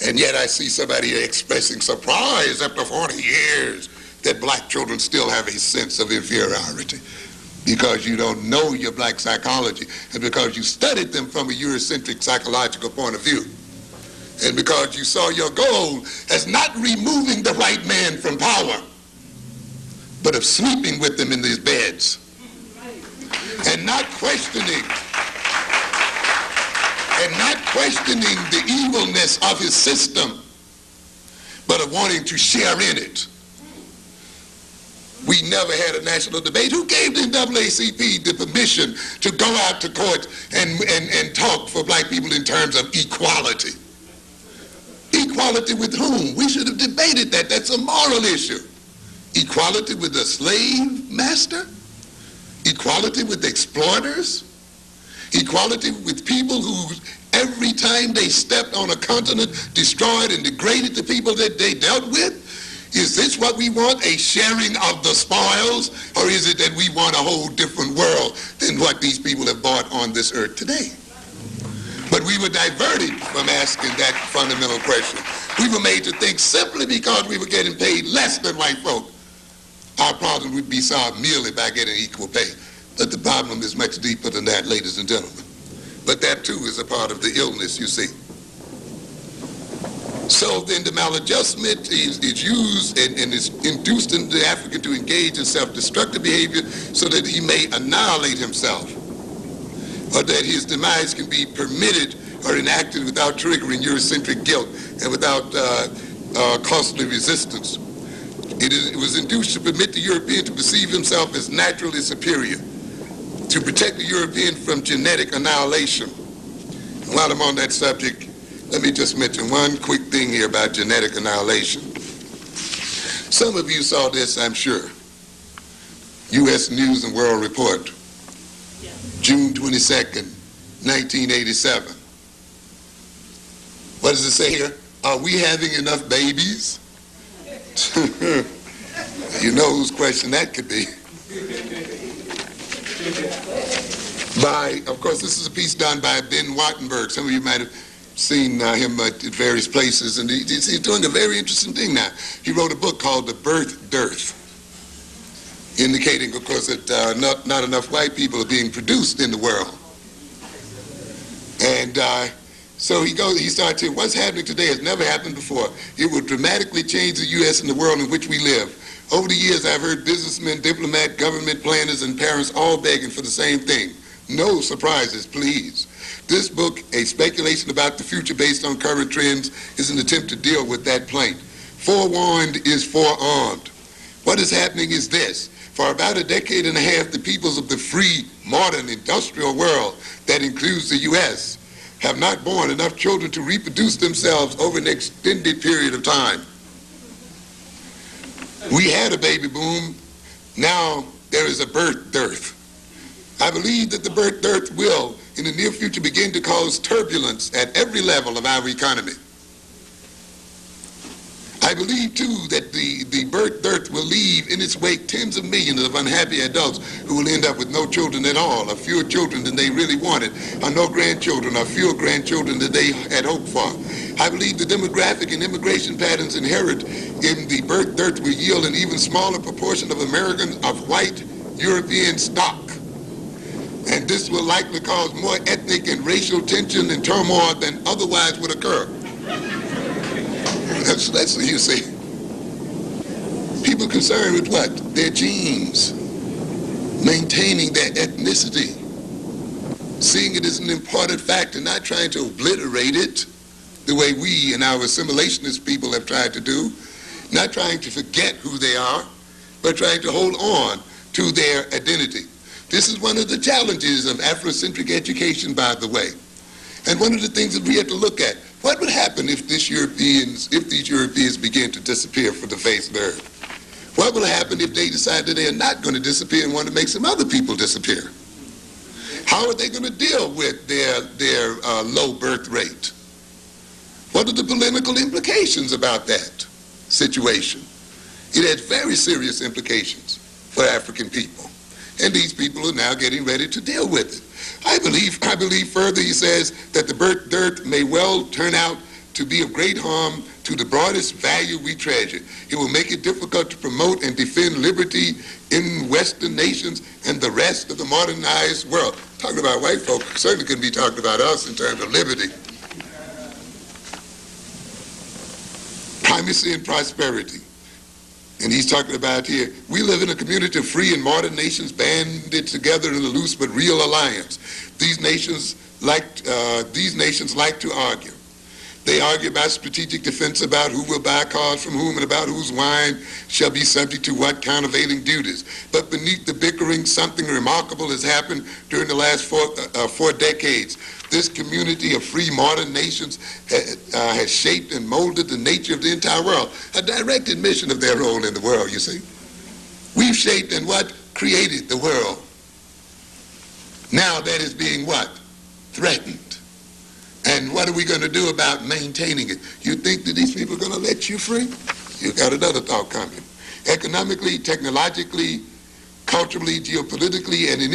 And yet I see somebody here expressing surprise after 40 years that black children still have a sense of inferiority because you don't know your black psychology and because you studied them from a Eurocentric psychological point of view. And because you saw your goal as not removing the white man from power, but of sleeping with them in these beds and not questioning the evilness of his system, but of wanting to share in it. We never had a national debate. Who gave the NAACP the permission to go out to court and talk for black people in terms of equality? Equality with whom? We should have debated that. That's a moral issue. Equality with the slave master? Equality with exploiters? Equality with people who every time they stepped on a continent destroyed and degraded the people that they dealt with? Is this what we want, a sharing of the spoils, or is it that we want a whole different world than what these people have bought on this earth today? But we were diverted from asking that fundamental question. We were made to think simply because we were getting paid less than white folk, our problem would be solved merely by getting equal pay. But the problem is much deeper than that, ladies and gentlemen. But that too is a part of the illness, you see. So then the maladjustment is used and is induced in the African to engage in self-destructive behavior so that he may annihilate himself, or that his demise can be permitted or enacted without triggering Eurocentric guilt and without costly resistance. It was induced to permit the European to perceive himself as naturally superior, to protect the European from genetic annihilation. And while I'm on that subject, let me just mention one quick thing here about genetic annihilation. Some of you saw this, I'm sure. U.S. News and World Report. June 22nd, 1987. What does it say here? Are we having enough babies? You know whose question that could be. Of course, this is a piece done by Ben Wattenberg. Some of you might have seen him at various places, and he's doing a very interesting thing now. He wrote a book called The Birth Dearth, indicating, of course, that not enough white people are being produced in the world. And so he starts here, what's happening today has never happened before. It will dramatically change the U.S. and the world in which we live. Over the years, I've heard businessmen, diplomats, government planners, and parents all begging for the same thing. No surprises, please. This book, a speculation about the future based on current trends, is an attempt to deal with that plaint. Forewarned is forearmed. What is happening is this. For about a decade and a half, the peoples of the free, modern, industrial world, that includes the U.S., have not borne enough children to reproduce themselves over an extended period of time. We had a baby boom. Now there is a birth dearth. I believe that the birth dearth will, in the near future, begin to cause turbulence at every level of our economy. I believe, too, that the birth dearth will leave in its wake tens of millions of unhappy adults who will end up with no children at all, or fewer children than they really wanted, or no grandchildren, or fewer grandchildren than they had hoped for. I believe the demographic and immigration patterns inherent in the birth dearth will yield an even smaller proportion of Americans of white European stock. And this will likely cause more ethnic and racial tension and turmoil than otherwise would occur. That's what you see. People concerned with what? Their genes, maintaining their ethnicity, seeing it as an important factor, not trying to obliterate it the way we and our assimilationist people have tried to do, not trying to forget who they are, but trying to hold on to their identity. This is one of the challenges of Afrocentric education, by the way. And one of the things that we have to look at, what would happen if these Europeans begin to disappear from the face of the earth? What will happen if they decide that they are not going to disappear and want to make some other people disappear? How are they going to deal with their low birth rate? What are the political implications about that situation? It has very serious implications for African people. And these people are now getting ready to deal with it. I believe further, he says, that the birth dearth may well turn out to be of great harm to the broadest value we treasure. It will make it difficult to promote and defend liberty in Western nations and the rest of the modernized world. Talking about white folk, certainly couldn't be talking about us in terms of liberty. Primacy and prosperity. And he's talking about here, we live in a community of free and modern nations banded together in a loose but real alliance. These nations like to argue. They argue about strategic defense, about who will buy cars from whom, and about whose wine shall be subject to what countervailing duties. But beneath the bickering, something remarkable has happened during the last four decades. This community of free modern nations has shaped and molded the nature of the entire world, a direct admission of their role in the world, you see. We've shaped and what? Created the world. Now that is being what? Threatened. And what are we going to do about maintaining it? You think that these people are going to let you free? You've got another thought coming. Economically, technologically, culturally, geopolitically, and in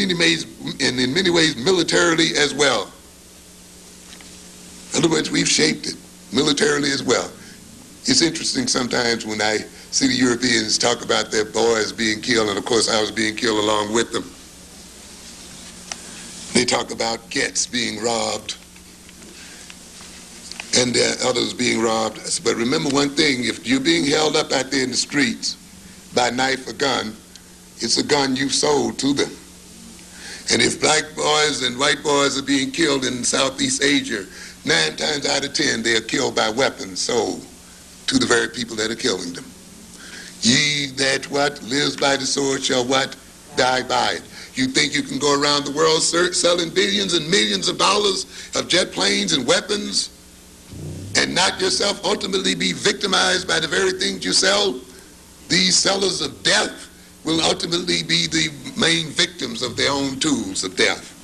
many ways militarily as well. In other words, we've shaped it militarily as well. It's interesting sometimes when I see the Europeans talk about their boys being killed, and of course I was being killed along with them. They talk about gets being robbed and others being robbed. But remember one thing, if you're being held up out there in the streets by knife or gun, it's a gun you sold to them. And if black boys and white boys are being killed in Southeast Asia, 9 times out of 10 they are killed by weapons sold to the very people that are killing them. Ye that what lives by the sword shall what? Die by it. You think you can go around the world selling billions and millions of dollars of jet planes and weapons and not yourself ultimately be victimized by the very things you sell? These sellers of death will ultimately be the main victims of their own tools of death.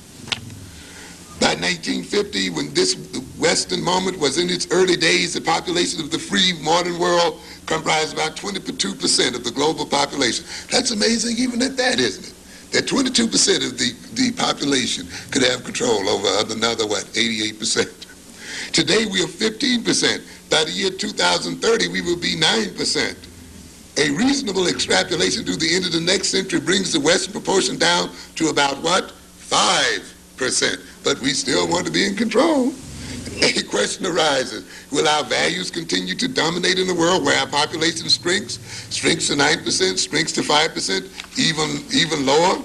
1950, when this Western moment was in its early days, the population of the free modern world comprised about 22% of the global population. That's amazing even at that, isn't it? That 22% of the population could have control over another, 88%. Today we are 15%. By the year 2030, we will be 9%. A reasonable extrapolation to the end of the next century brings the Western proportion down to about 5%. But we still want to be in control. A question arises: will our values continue to dominate in a world where our population shrinks to 9%, shrinks to 5%, even lower?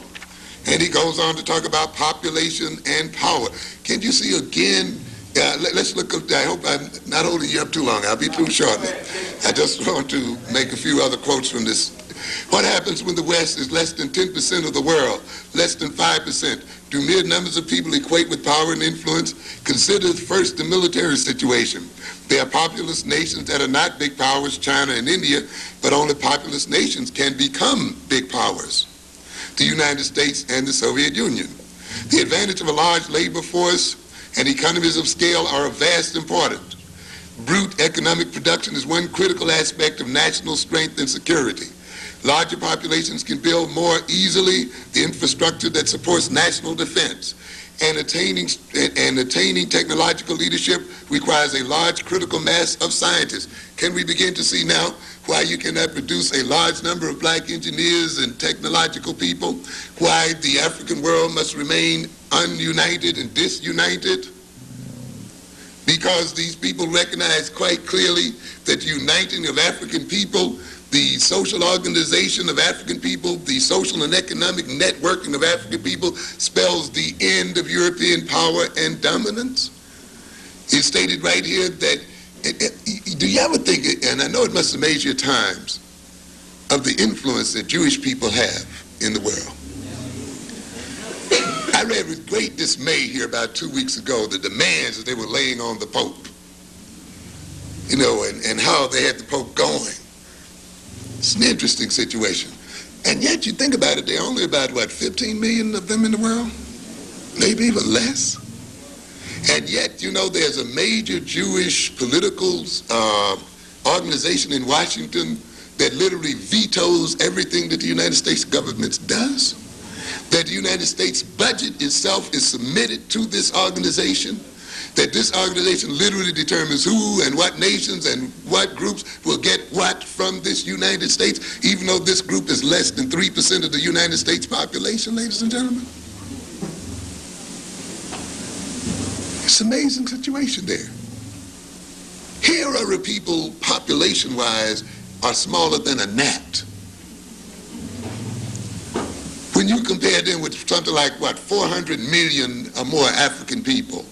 And he goes on to talk about population and power. Can you see again? Let's look at, I hope I'm not holding you up too long. I'll be through shortly. I just want to make a few other quotes from this. What happens when the West is less than 10% of the world, less than 5%? Do mere numbers of people equate with power and influence? Consider first the military situation. There are populous nations that are not big powers, China and India, but only populous nations can become big powers. The United States and the Soviet Union. The advantage of a large labor force and economies of scale are of vast importance. Brute economic production is one critical aspect of national strength and security. Larger populations can build more easily the infrastructure that supports national defense. And attaining technological leadership requires a large critical mass of scientists. Can we begin to see now why you cannot produce a large number of black engineers and technological people? Why the African world must remain ununited and disunited? Because these people recognize quite clearly that the uniting of African people, the social organization of African people, the social and economic networking of African people spells the end of European power and dominance. It's stated right here that, do you ever think, and I know it must amaze you at times, of the influence that Jewish people have in the world. I read with great dismay here about 2 weeks ago the demands that they were laying on the Pope, and how they had the Pope going. It's an interesting situation. And yet you think about it, there are only about, 15 million of them in the world? Maybe even less. And yet, there's a major Jewish political organization in Washington that literally vetoes everything that the United States government does. That the United States budget itself is submitted to this organization. That this organization literally determines who and what nations and what groups will get what from this United States, even though this group is less than 3% of the United States population, ladies and gentlemen. It's an amazing situation there. Here are a people, population-wise, are smaller than a gnat. When you compare them with something like, 400 million or more African people,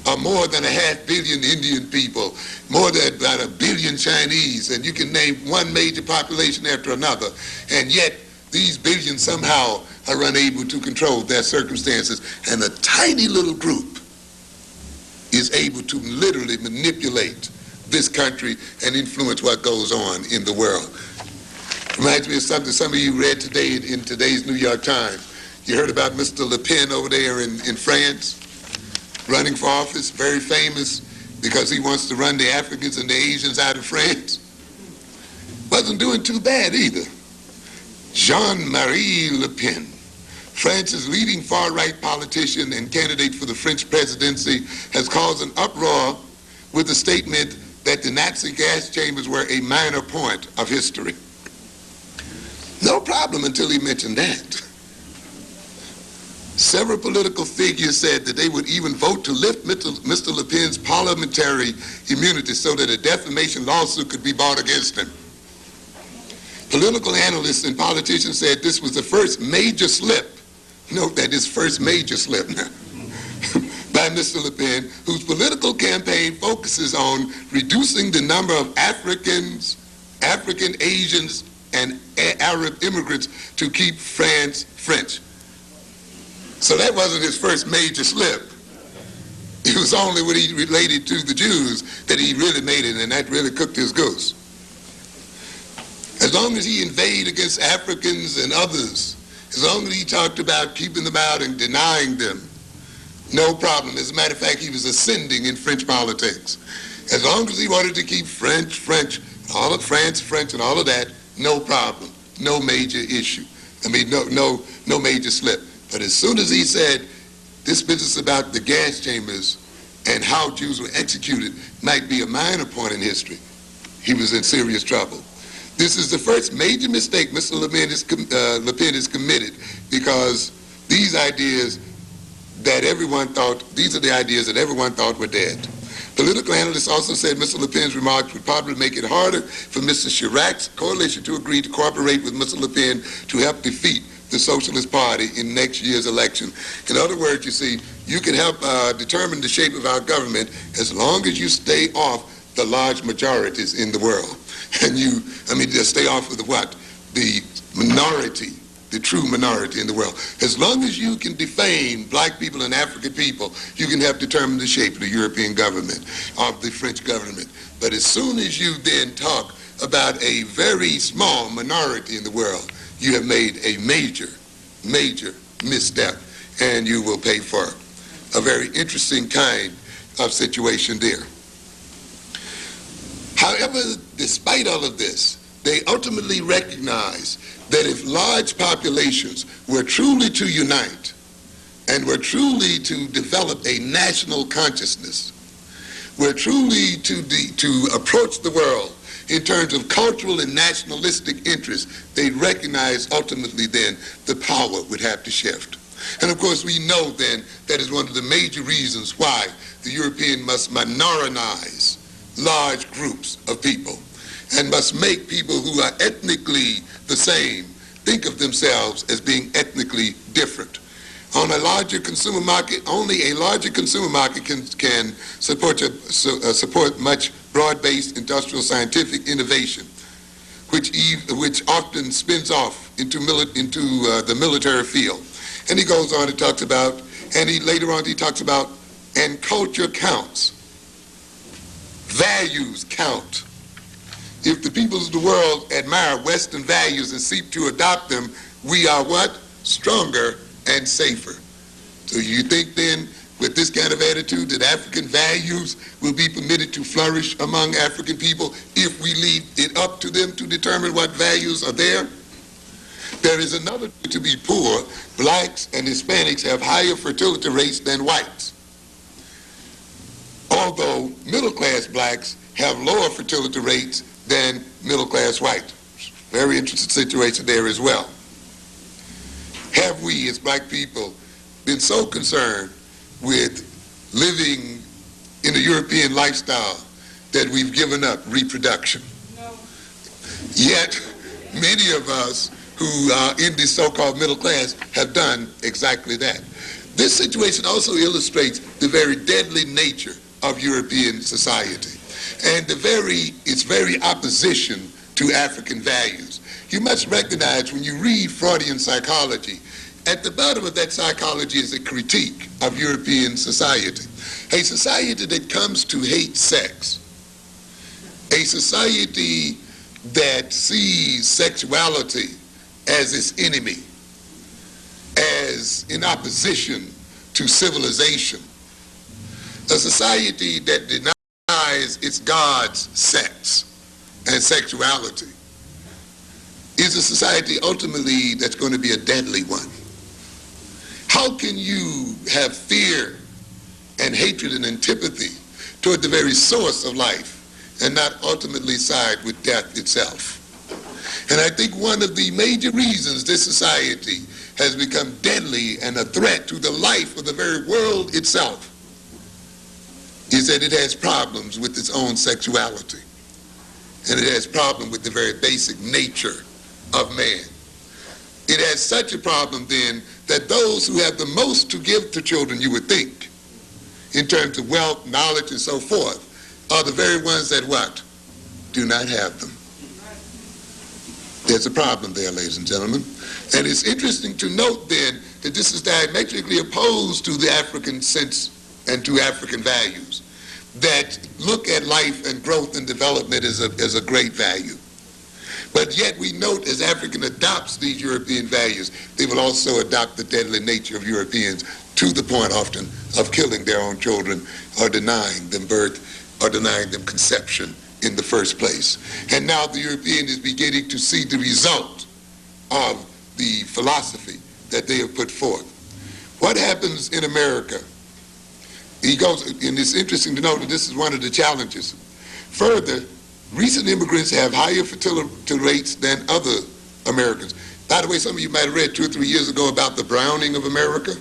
or more than 500 million Indian people, more than about 1 billion Chinese, and you can name one major population after another, and yet these billions somehow are unable to control their circumstances, and a tiny little group is able to literally manipulate this country and influence what goes on in the world. Reminds me of something some of you read today in today's New York Times. You heard about Mr. Le Pen over there in France, running for office, very famous because he wants to run the Africans and the Asians out of France. Wasn't doing too bad either. Jean-Marie Le Pen, France's leading far-right politician and candidate for the French presidency, has caused an uproar with the statement that the Nazi gas chambers were a minor point of history. No problem until he mentioned that. Several political figures said that they would even vote to lift Mr. Le Pen's parliamentary immunity so that a defamation lawsuit could be brought against him. Political analysts and politicians said this was the first major slip, note that is first major slip now, by Mr. Le Pen, whose political campaign focuses on reducing the number of Africans, African Asians, and Arab immigrants to keep France French. So that wasn't his first major slip. It was only when he related to the Jews that he really made it, and that really cooked his goose. As long as he inveighed against Africans and others, as long as he talked about keeping them out and denying them, No problem. As a matter of fact, he was ascending in French politics. As long as he wanted to keep French, all of France, French, and all of that, no problem. No major issue. I mean, no major slip. But as soon as he said, this business about the gas chambers and how Jews were executed might be a minor point in history, he was in serious trouble. This is the first major mistake Mr. Le Pen has committed, because these ideas that everyone thought, these are the ideas that everyone thought were dead. Political analysts also said Mr. Le Pen's remarks would probably make it harder for Mr. Chirac's coalition to agree to cooperate with Mr. Le Pen to help defeat the Socialist Party in next year's election. In other words, you see, you can help determine the shape of our government as long as you stay off the large majorities in the world. And just stay off of the what? The minority, the true minority in the world. As long as you can defame black people and African people, you can help determine the shape of the European government, of the French government. But as soon as you then talk about a very small minority in the world, you have made a major misstep, and you will pay for a very interesting kind of situation there. However, despite all of this, they ultimately recognize that if large populations were truly to unite and were truly to develop a national consciousness, were truly to approach the world in terms of cultural and nationalistic interests, they recognize ultimately then the power would have to shift. And of course we know then that is one of the major reasons why the European must minoritize large groups of people and must make people who are ethnically the same think of themselves as being ethnically different. On a larger consumer market, only a larger consumer market can support much broad-based industrial scientific innovation, which often spins off into the military field. And he goes on and talks about, later on he talks about, and culture counts. Values count. If the peoples of the world admire Western values and seek to adopt them, we are what? Stronger and safer. So you think then, with this kind of attitude, that African values will be permitted to flourish among African people if we leave it up to them to determine what values are there? There is another way to be poor. Blacks and Hispanics have higher fertility rates than whites, although middle-class blacks have lower fertility rates than middle-class whites. Very interesting situation there as well. Have we, as black people, been so concerned with living in a European lifestyle that we've given up reproduction? No. Yet, many of us who are in the so-called middle class have done exactly that. This situation also illustrates the very deadly nature of European society and its very opposition to African values. You must recognize, when you read Freudian psychology, at the bottom of that psychology is a critique of European society. A society that comes to hate sex. A society that sees sexuality as its enemy, as in opposition to civilization. A society that denies its gods sex and sexuality is a society ultimately that's going to be a deadly one. How can you have fear and hatred and antipathy toward the very source of life and not ultimately side with death itself? And I think one of the major reasons this society has become deadly and a threat to the life of the very world itself is that it has problems with its own sexuality. And it has problems with the very basic nature of man. It has such a problem then that those who have the most to give to children, you would think, in terms of wealth, knowledge, and so forth, are the very ones that what? Do not have them. There's a problem there, ladies and gentlemen. And it's interesting to note then that this is diametrically opposed to the African sense and to African values that look at life and growth and development as a great value. But yet we note as African adopts these European values, they will also adopt the deadly nature of Europeans to the point often of killing their own children or denying them birth or denying them conception in the first place. And now the European is beginning to see the result of the philosophy that they have put forth. What happens in America? He goes, and it's interesting to note that this is one of the challenges. Further, recent immigrants have higher fertility rates than other Americans. By the way, some of you might have read 2 or 3 years ago about the browning of America.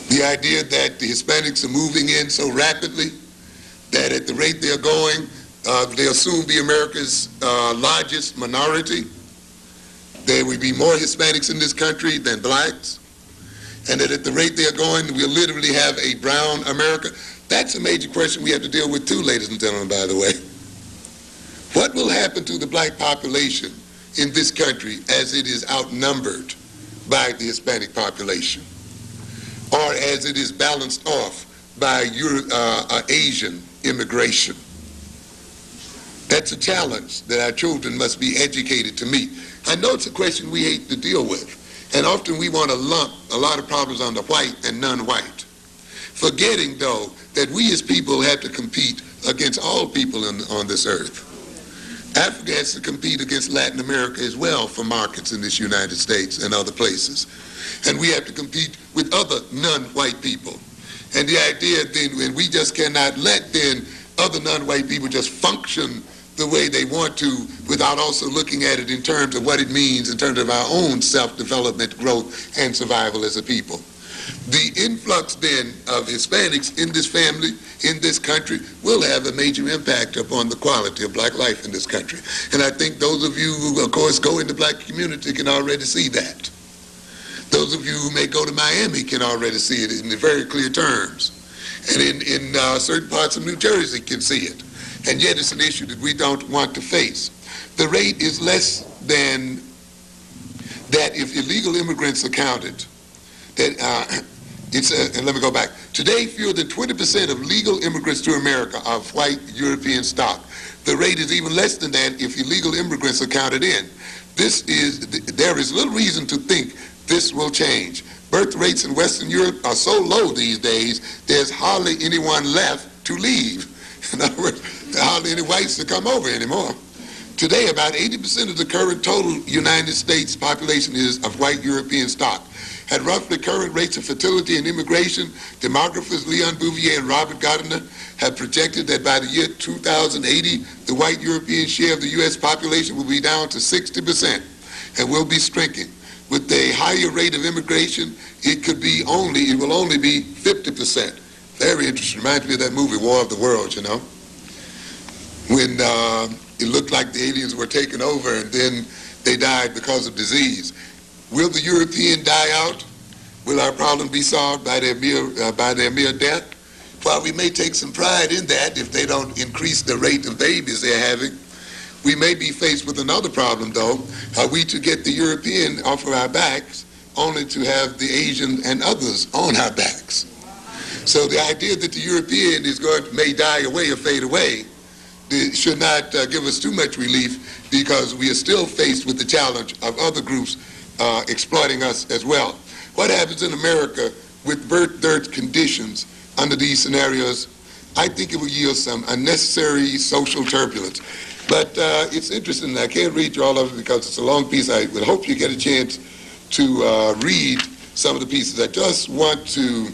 The idea that the Hispanics are moving in so rapidly that at the rate they're going, they'll soon be America's largest minority. There will be more Hispanics in this country than blacks. And that at the rate they're going, we'll literally have a brown America. That's a major question we have to deal with too, ladies and gentlemen, by the way. What will happen to the black population in this country as it is outnumbered by the Hispanic population, or as it is balanced off by Asian immigration? That's a challenge that our children must be educated to meet. I know it's a question we hate to deal with, and often we want to lump a lot of problems on the white and non-white, forgetting, though, that we as people have to compete against all people on this earth. Africa has to compete against Latin America as well for markets in this United States and other places. And we have to compete with other non-white people. And the idea then, when we just cannot let then other non-white people just function the way they want to without also looking at it in terms of what it means in terms of our own self-development, growth, and survival as a people. The influx then of Hispanics in this family, in this country, will have a major impact upon the quality of black life in this country. And I think those of you who, of course, go in the black community can already see that. Those of you who may go to Miami can already see it in very clear terms. And in certain parts of New Jersey can see it. And yet it's an issue that we don't want to face. The rate is less than that if illegal immigrants are counted. And let me go back. Today, fewer than 20% of legal immigrants to America are of white European stock. The rate is even less than that if illegal immigrants are counted in. There is little reason to think this will change. Birth rates in Western Europe are so low these days, there's hardly anyone left to leave. In other words, there are hardly any whites to come over anymore. Today, about 80% of the current total United States population is of white European stock. At roughly current rates of fertility and immigration, demographers Leon Bouvier and Robert Gardner have projected that by the year 2080, the white European share of the U.S. population will be down to 60% and will be shrinking. With a higher rate of immigration, it will only be 50%. Very interesting. Reminds me of that movie, War of the Worlds, you know, when it looked like the aliens were taking over and then they died because of disease. Will the European die out? Will our problem be solved by their mere death? While we may take some pride in that if they don't increase the rate of babies they're having, we may be faced with another problem, though. Are we to get the European off of our backs only to have the Asian and others on our backs? So the idea that the European may die away or fade away should not give us too much relief, because we are still faced with the challenge of other groups exploiting us as well. What happens in America with birth dearth conditions under these scenarios? I think it will yield some unnecessary social turbulence. But it's interesting. I can't read you all of it because it's a long piece. I would hope you get a chance to read some of the pieces. I just want to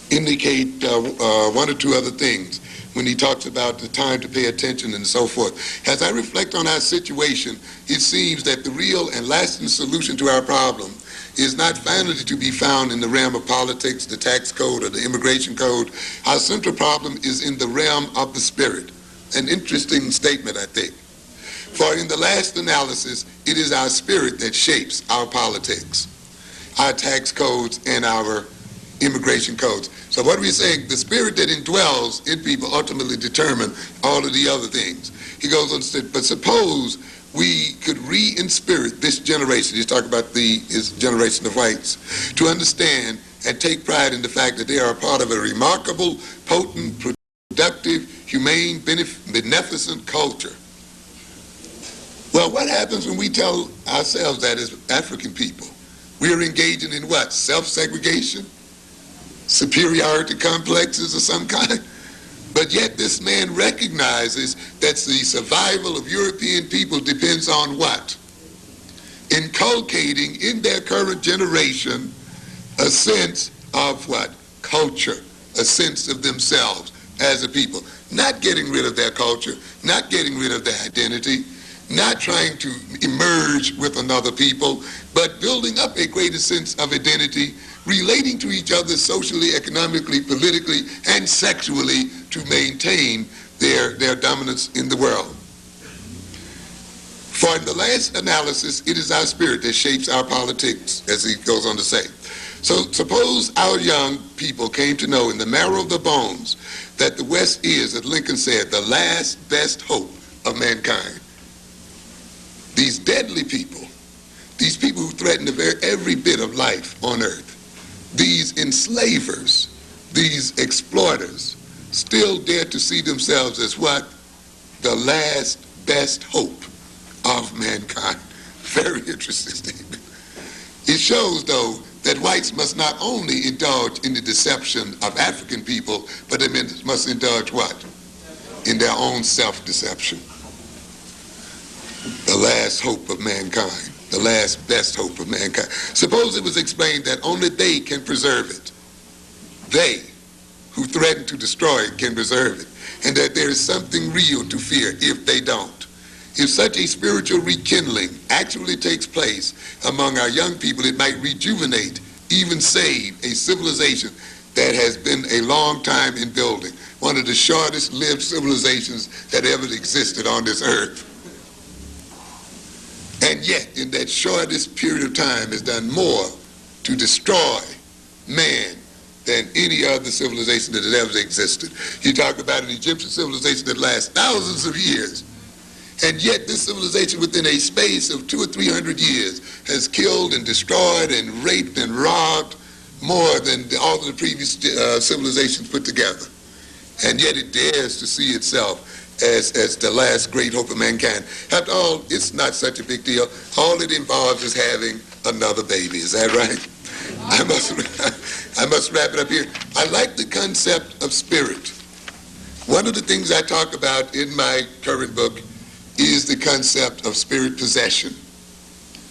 indicate one or two other things when he talks about the time to pay attention and so forth. As I reflect on our situation, it seems that the real and lasting solution to our problem is not finally to be found in the realm of politics, the tax code, or the immigration code. Our central problem is in the realm of the spirit. An interesting statement, I think. For in the last analysis, it is our spirit that shapes our politics, our tax codes, and our immigration codes. So what are we saying? The spirit that indwells in people ultimately determine all of the other things. He goes on to say, but suppose we could re-inspirit this generation, he's talking about his generation of whites, to understand and take pride in the fact that they are a part of a remarkable, potent, productive, humane, beneficent culture. Well, what happens when we tell ourselves that as African people, We are engaging in what? Self-segregation? Superiority complexes of some kind? But yet this man recognizes that the survival of European people depends on what? Inculcating in their current generation a sense of what? Culture, a sense of themselves as a people. Not getting rid of their culture, not getting rid of their identity, not trying to emerge with another people, but building up a greater sense of identity, relating to each other socially, economically, politically, and sexually to maintain their dominance in the world. For in the last analysis, it is our spirit that shapes our politics, as he goes on to say. So suppose our young people came to know in the marrow of the bones that the West is, as Lincoln said, the last best hope of mankind. These deadly people, these people who threaten every bit of life on earth, these enslavers, these exploiters, still dare to see themselves as what? The last best hope of mankind. Very interesting statement. It shows, though, that whites must not only indulge in the deception of African people, but they must indulge what? In their own self-deception. The last hope of mankind, the last best hope of mankind. Suppose it was explained that only they can preserve it. They, who threaten to destroy it, can preserve it, and that there is something real to fear if they don't. If such a spiritual rekindling actually takes place among our young people, it might rejuvenate, even save, a civilization that has been a long time in building, one of the shortest lived civilizations that ever existed on this earth. And yet, in that shortest period of time, has done more to destroy man than any other civilization that has ever existed. You talk about an Egyptian civilization that lasts thousands of years. And yet this civilization within a space of 200 or 300 years has killed and destroyed and raped and robbed more than all of the previous civilizations put together. And yet it dares to see itself as the last great hope of mankind. After all, it's not such a big deal. All it involves is having another baby. Is that right? I must wrap it up here. I like the concept of spirit. One of the things I talk about in my current book is the concept of spirit possession.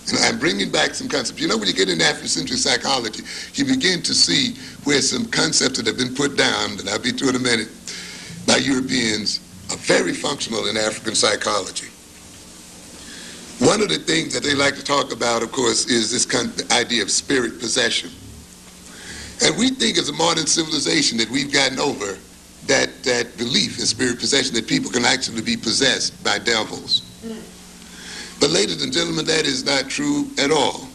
And I'm bringing back some concepts. You know, when you get into Afrocentric psychology, you begin to see where some concepts that have been put down, and I'll be to in a minute, by Europeans, are very functional in African psychology. One of the things that they like to talk about, of course, is this idea of spirit possession. And we think as a modern civilization that we've gotten over that belief in spirit possession, that people can actually be possessed by devils. But ladies and gentlemen, that is not true at all.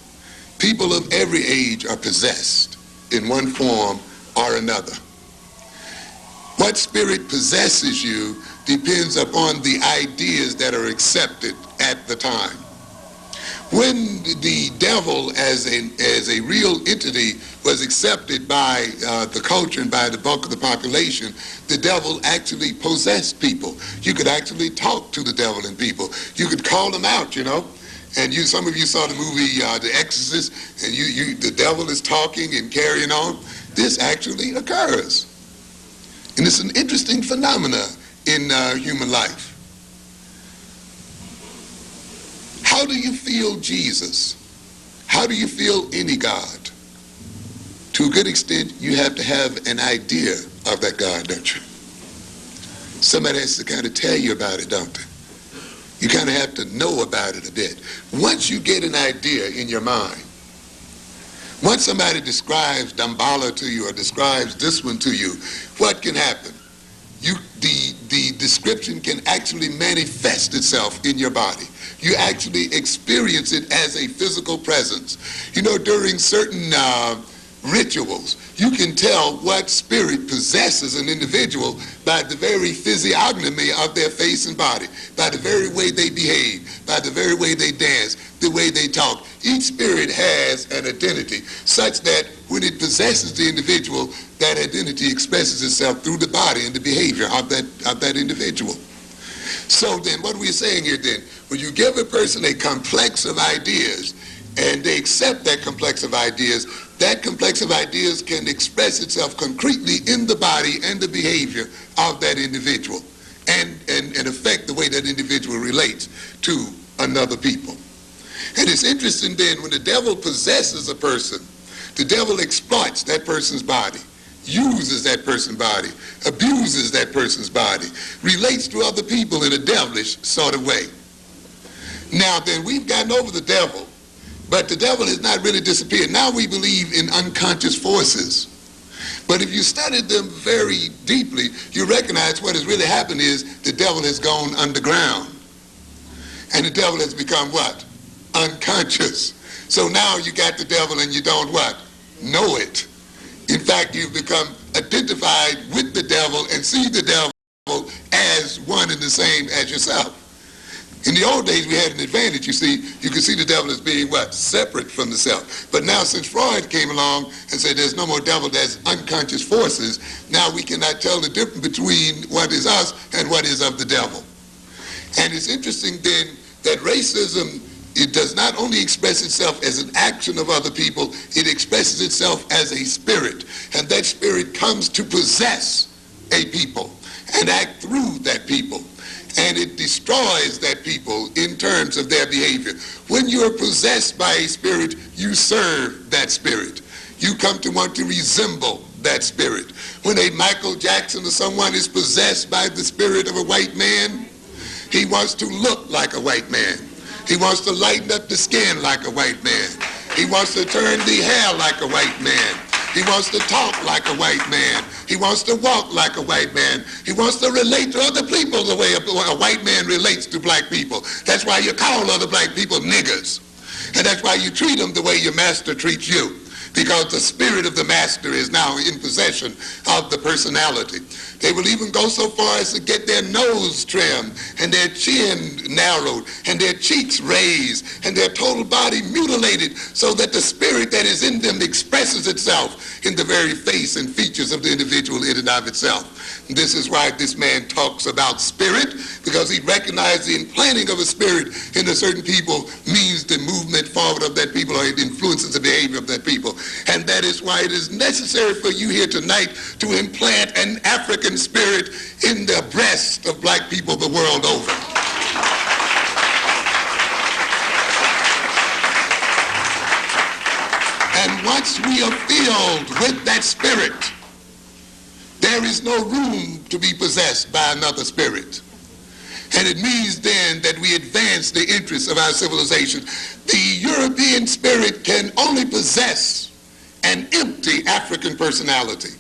People of every age are possessed in one form or another. What spirit possesses you depends upon the ideas that are accepted at the time. When the devil as a real entity was accepted by the culture and by the bulk of the population, the devil actually possessed people. You could actually talk to the devil and people. You could call them out, you know. And some of you saw the movie The Exorcist, and the devil is talking and carrying on. This actually occurs. And it's an interesting phenomena in human life. How do you feel Jesus? How do you feel any God? To a good extent, you have to have an idea of that God, don't you? Somebody has to kind of tell you about it, don't they? You kind of have to know about it a bit. Once you get an idea in your mind, once somebody describes Damballa to you or describes this one to you, what can happen? The description can actually manifest itself in your body. You actually experience it as a physical presence. You know, during certain rituals, you can tell what spirit possesses an individual by the very physiognomy of their face and body, by the very way they behave, by the very way they dance, the way they talk. Each spirit has an identity such that when it possesses the individual, that identity expresses itself through the body and the behavior of that individual. So then, what are we saying here then? When you give a person a complex of ideas, and they accept that complex of ideas, that complex of ideas can express itself concretely in the body and the behavior of that individual and affect the way that individual relates to another people. And it's interesting then, when the devil possesses a person, the devil exploits that person's body, uses that person's body, abuses that person's body, relates to other people in a devilish sort of way. Now then, we've gotten over the devil, but the devil has not really disappeared. Now we believe in unconscious forces. But if you study them very deeply, you recognize what has really happened is the devil has gone underground. And the devil has become what? Unconscious. So now you got the devil and you don't what? Know it. In fact, you've become identified with the devil and see the devil as one and the same as yourself. In the old days, we had an advantage, you see. You could see the devil as being what? Separate from the self. But now, since Freud came along and said there's no more devil, there's unconscious forces, now we cannot tell the difference between what is us and what is of the devil. And it's interesting then that racism, it does not only express itself as an action of other people, it expresses itself as a spirit. And that spirit comes to possess a people and act through that people. And it destroys that people in terms of their behavior. When you're possessed by a spirit, you serve that spirit. You come to want to resemble that spirit. When a Michael Jackson or someone is possessed by the spirit of a white man, he wants to look like a white man. He wants to lighten up the skin like a white man. He wants to turn the hair like a white man. He wants to talk like a white man. He wants to walk like a white man. He wants to relate to other people the way a white man relates to black people. That's why you call other black people niggers. And that's why you treat them the way your master treats you. Because the spirit of the master is now in possession of the personality. They will even go so far as to get their nose trimmed and their chin narrowed and their cheeks raised and their total body mutilated so that the spirit that is in them expresses itself in the very face and features of the individual in and of itself. This is why this man talks about spirit, because he recognized the implanting of a spirit in a certain people means the movement forward of that people, or it influences the behavior of that people. And that is why it is necessary for you here tonight to implant an African spirit in the breast of black people the world over. And once we are filled with that spirit, there is no room to be possessed by another spirit. And it means then that we advance the interests of our civilization. The European spirit can only possess an empty African personality.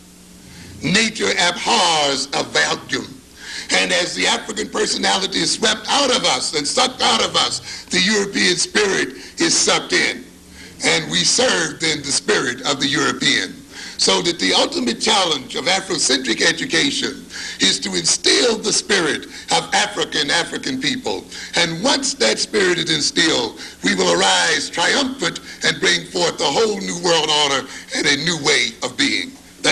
Nature abhors a vacuum. And as the African personality is swept out of us and sucked out of us, the European spirit is sucked in. And we serve then the spirit of the European. So that the ultimate challenge of Afrocentric education is to instill the spirit of African people. And once that spirit is instilled, we will arise triumphant and bring forth a whole new world order and a new way of being.